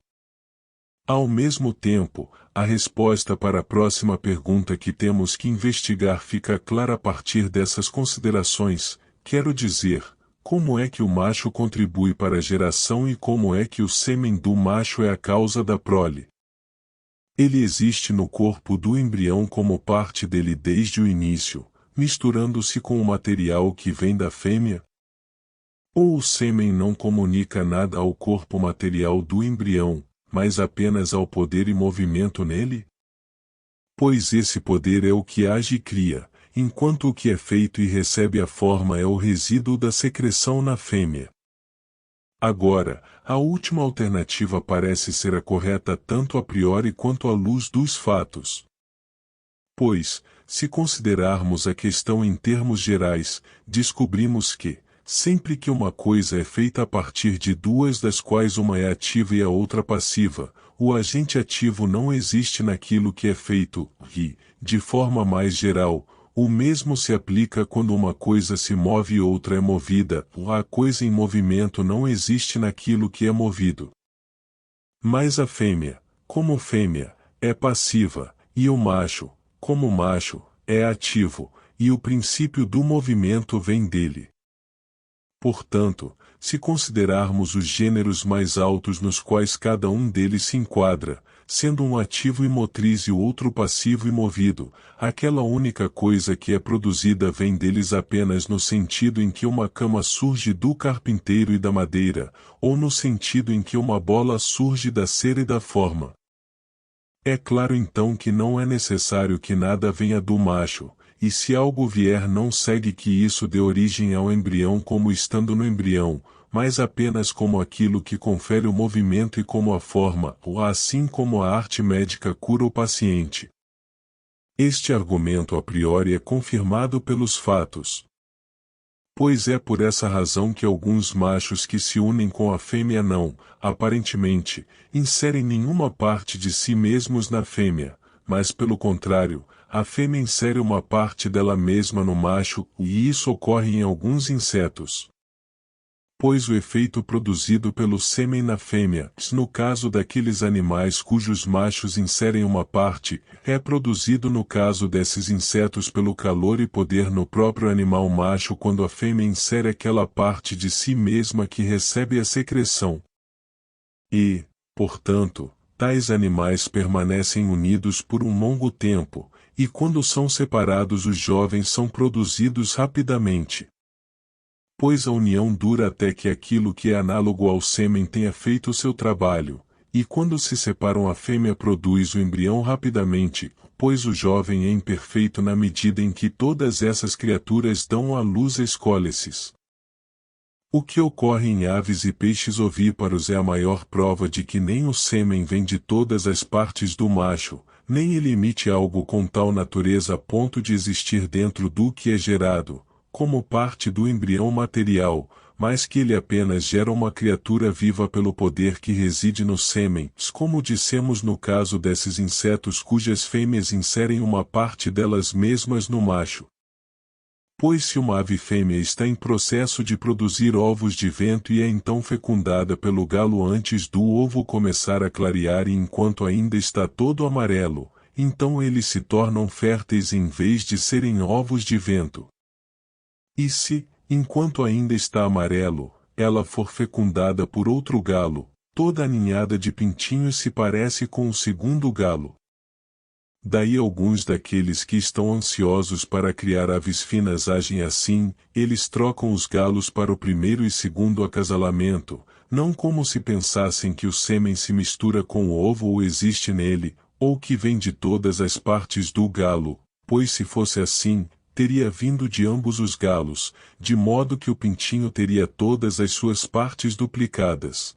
Ao mesmo tempo, a resposta para a próxima pergunta que temos que investigar fica clara a partir dessas considerações, quero dizer, como é que o macho contribui para a geração e como é que o sêmen do macho é a causa da prole. Ele existe no corpo do embrião como parte dele desde o início, misturando-se com o material que vem da fêmea? Ou o sêmen não comunica nada ao corpo material do embrião, mas apenas ao poder e movimento nele? Pois esse poder é o que age e cria, enquanto o que é feito e recebe a forma é o resíduo da secreção na fêmea. Agora, a última alternativa parece ser a correta tanto a priori quanto à luz dos fatos. Pois, se considerarmos a questão em termos gerais, descobrimos que, sempre que uma coisa é feita a partir de duas das quais uma é ativa e a outra passiva, o agente ativo não existe naquilo que é feito, e, de forma mais geral, o mesmo se aplica quando uma coisa se move e outra é movida, a coisa em movimento não existe naquilo que é movido. Mas a fêmea, como fêmea, é passiva, e o macho, como macho, é ativo, e o princípio do movimento vem dele. Portanto, se considerarmos os gêneros mais altos nos quais cada um deles se enquadra, sendo um ativo e motriz e o outro passivo e movido, aquela única coisa que é produzida vem deles apenas no sentido em que uma cama surge do carpinteiro e da madeira, ou no sentido em que uma bola surge da cera e da forma. É claro então que não é necessário que nada venha do macho, e se algo vier não segue que isso dê origem ao embrião como estando no embrião, mas apenas como aquilo que confere o movimento e como a forma, ou assim como a arte médica cura o paciente. Este argumento a priori é confirmado pelos fatos. Pois é por essa razão que alguns machos que se unem com a fêmea não, aparentemente, inserem nenhuma parte de si mesmos na fêmea, mas pelo contrário, a fêmea insere uma parte dela mesma no macho, e isso ocorre em alguns insetos. Pois o efeito produzido pelo sêmen na fêmea, no caso daqueles animais cujos machos inserem uma parte, é produzido no caso desses insetos pelo calor e poder no próprio animal macho quando a fêmea insere aquela parte de si mesma que recebe a secreção. E, portanto, tais animais permanecem unidos por um longo tempo, e quando são separados os jovens são produzidos rapidamente. Pois a união dura até que aquilo que é análogo ao sêmen tenha feito o seu trabalho, e quando se separam a fêmea produz o embrião rapidamente, pois o jovem é imperfeito na medida em que todas essas criaturas dão à luz escólices. O que ocorre em aves e peixes ovíparos é a maior prova de que nem o sêmen vem de todas as partes do macho, nem ele emite algo com tal natureza a ponto de existir dentro do que é gerado, como parte do embrião material, mas que ele apenas gera uma criatura viva pelo poder que reside no sêmen, como dissemos no caso desses insetos cujas fêmeas inserem uma parte delas mesmas no macho. Pois se uma ave fêmea está em processo de produzir ovos de vento e é então fecundada pelo galo antes do ovo começar a clarear e enquanto ainda está todo amarelo, então eles se tornam férteis em vez de serem ovos de vento. E se, enquanto ainda está amarelo, ela for fecundada por outro galo, toda a ninhada de pintinhos se parece com o segundo galo. Daí alguns daqueles que estão ansiosos para criar aves finas agem assim, eles trocam os galos para o primeiro e segundo acasalamento, não como se pensassem que o sêmen se mistura com o ovo ou existe nele, ou que vem de todas as partes do galo, pois se fosse assim, teria vindo de ambos os galos, de modo que o pintinho teria todas as suas partes duplicadas.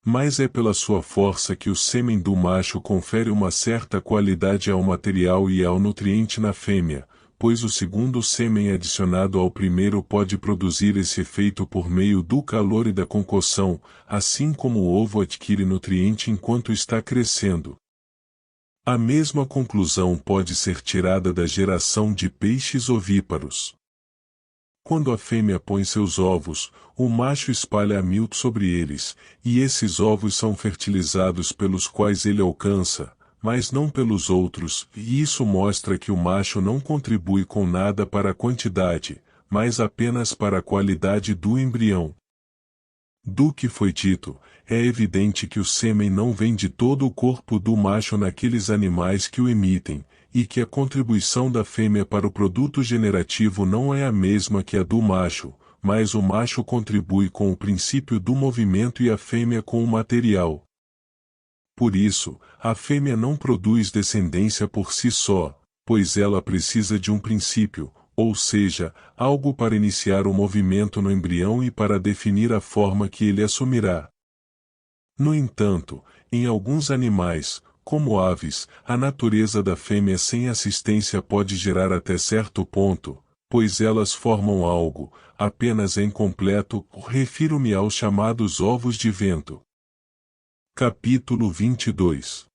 Mas é pela sua força que o sêmen do macho confere uma certa qualidade ao material e ao nutriente na fêmea, pois o segundo sêmen adicionado ao primeiro pode produzir esse efeito por meio do calor e da concoção, assim como o ovo adquire nutriente enquanto está crescendo. A mesma conclusão pode ser tirada da geração de peixes ovíparos. Quando a fêmea põe seus ovos, o macho espalha a milto sobre eles, e esses ovos são fertilizados pelos quais ele alcança, mas não pelos outros, e isso mostra que o macho não contribui com nada para a quantidade, mas apenas para a qualidade do embrião. Do que foi dito, é evidente que o sêmen não vem de todo o corpo do macho naqueles animais que o emitem, e que a contribuição da fêmea para o produto generativo não é a mesma que a do macho, mas o macho contribui com o princípio do movimento e a fêmea com o material. Por isso, a fêmea não produz descendência por si só, pois ela precisa de um princípio, ou seja, algo para iniciar o movimento no embrião e para definir a forma que ele assumirá. No entanto, em alguns animais, como aves, a natureza da fêmea sem assistência pode gerar até certo ponto, pois elas formam algo, apenas incompleto. Refiro-me aos chamados ovos de vento. Capítulo 22.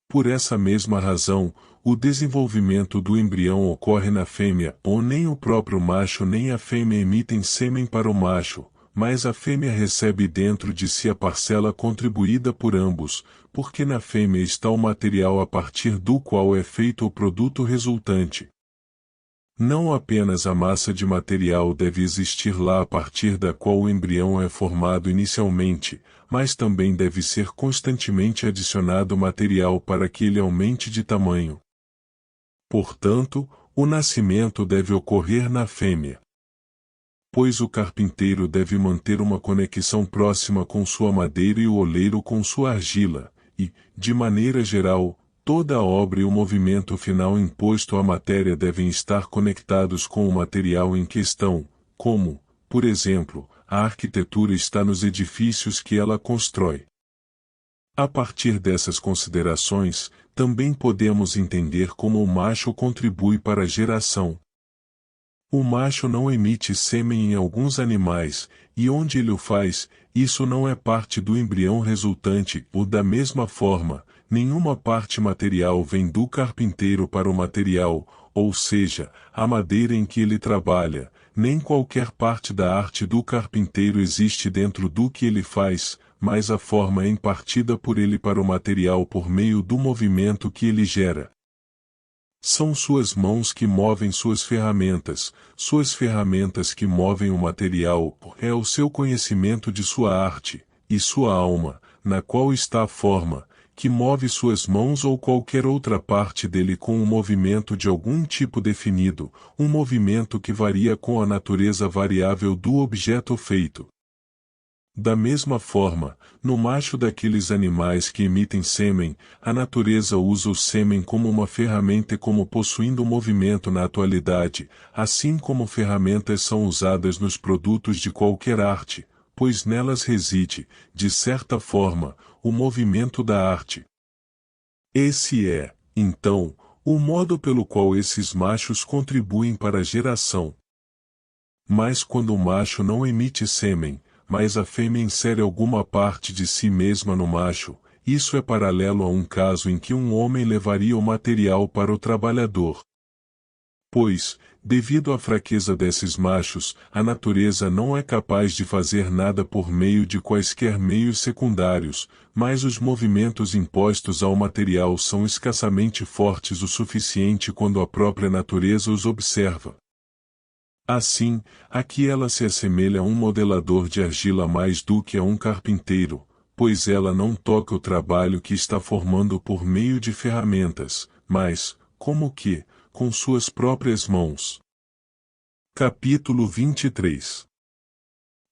Por essa mesma razão, o desenvolvimento do embrião ocorre na fêmea, ou nem o próprio macho nem a fêmea emitem sêmen para o macho, mas a fêmea recebe dentro de si a parcela contribuída por ambos, porque na fêmea está o material a partir do qual é feito o produto resultante. Não apenas a massa de material deve existir lá a partir da qual o embrião é formado inicialmente, mas também deve ser constantemente adicionado material para que ele aumente de tamanho. Portanto, o nascimento deve ocorrer na fêmea. Pois o carpinteiro deve manter uma conexão próxima com sua madeira e o oleiro com sua argila, e, de maneira geral, toda a obra e o movimento final imposto à matéria devem estar conectados com o material em questão, como, por exemplo, a arquitetura está nos edifícios que ela constrói. A partir dessas considerações, também podemos entender como o macho contribui para a geração. O macho não emite sêmen em alguns animais, e onde ele o faz, isso não é parte do embrião resultante, ou da mesma forma, nenhuma parte material vem do carpinteiro para o material, ou seja, a madeira em que ele trabalha, nem qualquer parte da arte do carpinteiro existe dentro do que ele faz, mas a forma é impartida por ele para o material por meio do movimento que ele gera. São suas mãos que movem suas ferramentas que movem o material, é o seu conhecimento de sua arte, e sua alma, na qual está a forma, que move suas mãos ou qualquer outra parte dele com um movimento de algum tipo definido, um movimento que varia com a natureza variável do objeto feito. Da mesma forma, no macho daqueles animais que emitem sêmen, a natureza usa o sêmen como uma ferramenta e como possuindo movimento na atualidade, assim como ferramentas são usadas nos produtos de qualquer arte, pois nelas reside, de certa forma, o movimento da arte. Esse é, então, o modo pelo qual esses machos contribuem para a geração. Mas quando o macho não emite sêmen, mas a fêmea insere alguma parte de si mesma no macho, isso é paralelo a um caso em que um homem levaria o material para o trabalhador. Pois, devido à fraqueza desses machos, a natureza não é capaz de fazer nada por meio de quaisquer meios secundários, mas os movimentos impostos ao material são escassamente fortes o suficiente quando a própria natureza os observa. Assim, aqui ela se assemelha a um modelador de argila mais do que a um carpinteiro, pois ela não toca o trabalho que está formando por meio de ferramentas, mas, como que, com suas próprias mãos. Capítulo 23.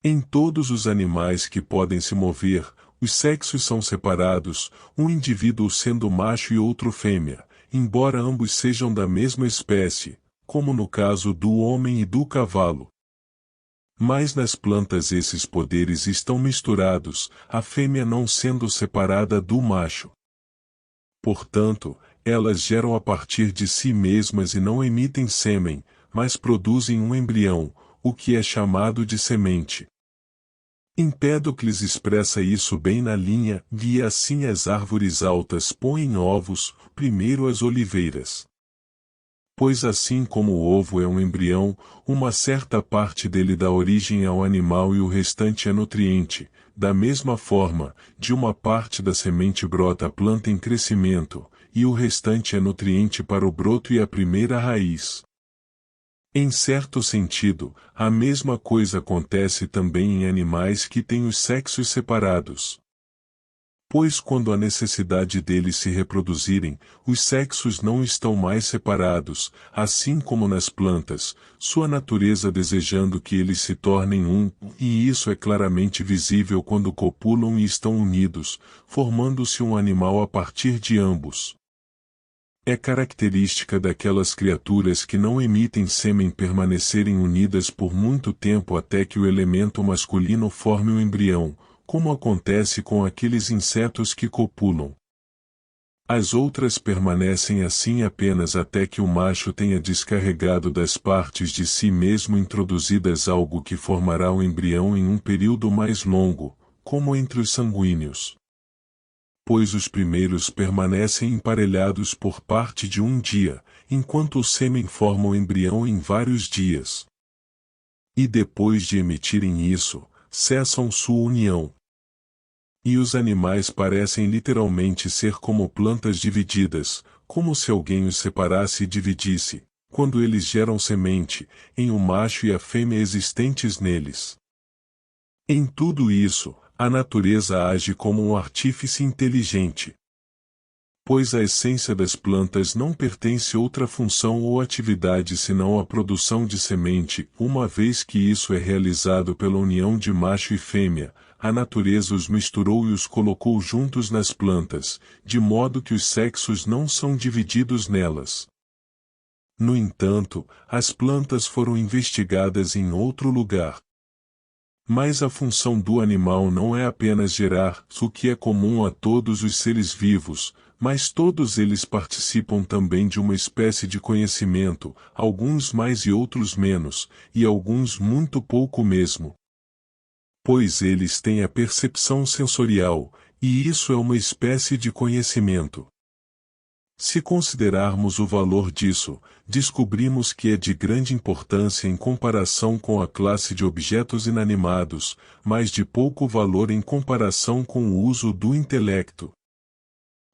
Em todos os animais que podem se mover, os sexos são separados, um indivíduo sendo macho e outro fêmea, embora ambos sejam da mesma espécie, como no caso do homem e do cavalo. Mas nas plantas esses poderes estão misturados, a fêmea não sendo separada do macho. Portanto, elas geram a partir de si mesmas e não emitem sêmen, mas produzem um embrião, o que é chamado de semente. Empédocles expressa isso bem na linha, e assim as árvores altas põem ovos, primeiro as oliveiras. Pois assim como o ovo é um embrião, uma certa parte dele dá origem ao animal e o restante é nutriente, Da mesma forma, de uma parte da semente brota a planta em crescimento, e o restante é nutriente para o broto e a primeira raiz. Em certo sentido, a mesma coisa acontece também em animais que têm os sexos separados. Pois quando há necessidade deles se reproduzirem, os sexos não estão mais separados, assim como nas plantas, sua natureza desejando que eles se tornem um, e isso é claramente visível quando copulam e estão unidos, formando-se um animal a partir de ambos. É característica daquelas criaturas que não emitem sêmen permanecerem unidas por muito tempo até que o elemento masculino forme o embrião, como acontece com aqueles insetos que copulam. As outras permanecem assim apenas até que o macho tenha descarregado das partes de si mesmo introduzidas algo que formará o embrião em um período mais longo, como entre os sanguíneos. Pois os primeiros permanecem emparelhados por parte de um dia, enquanto o sêmen forma o embrião em vários dias. E depois de emitirem isso, cessam sua união. E os animais parecem literalmente ser como plantas divididas, como se alguém os separasse e dividisse, quando eles geram semente, em o macho e a fêmea existentes neles. Em tudo isso, a natureza age como um artífice inteligente. Pois a essência das plantas não pertence a outra função ou atividade senão a produção de semente, uma vez que isso é realizado pela união de macho e fêmea, a natureza os misturou e os colocou juntos nas plantas, de modo que os sexos não são divididos nelas. No entanto, as plantas foram investigadas em outro lugar. Mas a função do animal não é apenas gerar, o que é comum a todos os seres vivos, mas todos eles participam também de uma espécie de conhecimento, alguns mais e outros menos, e alguns muito pouco mesmo. Pois eles têm a percepção sensorial, e isso é uma espécie de conhecimento. Se considerarmos o valor disso, descobrimos que é de grande importância em comparação com a classe de objetos inanimados, mas de pouco valor em comparação com o uso do intelecto.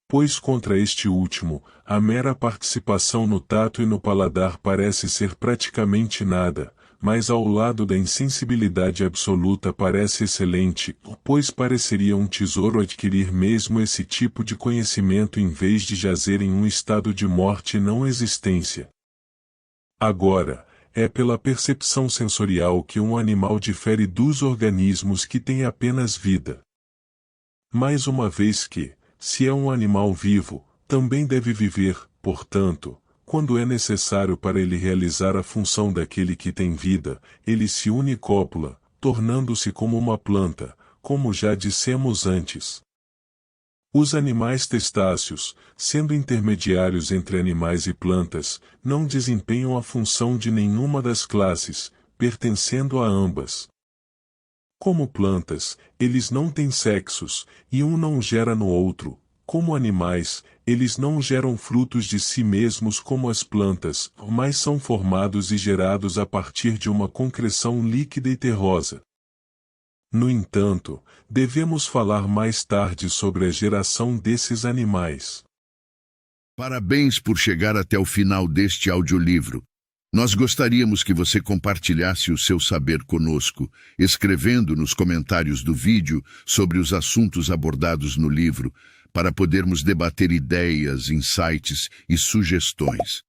Pois contra este último, a mera participação no tato e no paladar parece ser praticamente nada, mas ao lado da insensibilidade absoluta parece excelente, pois pareceria um tesouro adquirir mesmo esse tipo de conhecimento em vez de jazer em um estado de morte e não existência. Agora, é pela percepção sensorial que um animal difere dos organismos que têm apenas vida. Mais uma vez que, se é um animal vivo, também deve viver, portanto, quando é necessário para ele realizar a função daquele que tem vida, ele se une e copula, tornando-se como uma planta, como já dissemos antes. Os animais testáceos, sendo intermediários entre animais e plantas, não desempenham a função de nenhuma das classes, pertencendo a ambas. Como plantas, eles não têm sexos, e um não gera no outro. Como animais, eles não geram frutos de si mesmos como as plantas, mas são formados e gerados a partir de uma concreção líquida e terrosa. No entanto, devemos falar mais tarde sobre a geração desses animais. Parabéns por chegar até o final deste audiolivro. Nós gostaríamos que você compartilhasse o seu saber conosco, escrevendo nos comentários do vídeo sobre os assuntos abordados no livro, para podermos debater ideias, insights e sugestões.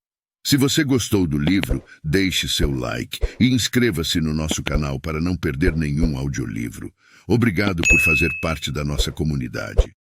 Se você gostou do livro, deixe seu like e inscreva-se no nosso canal para não perder nenhum audiolivro. Obrigado por fazer parte da nossa comunidade.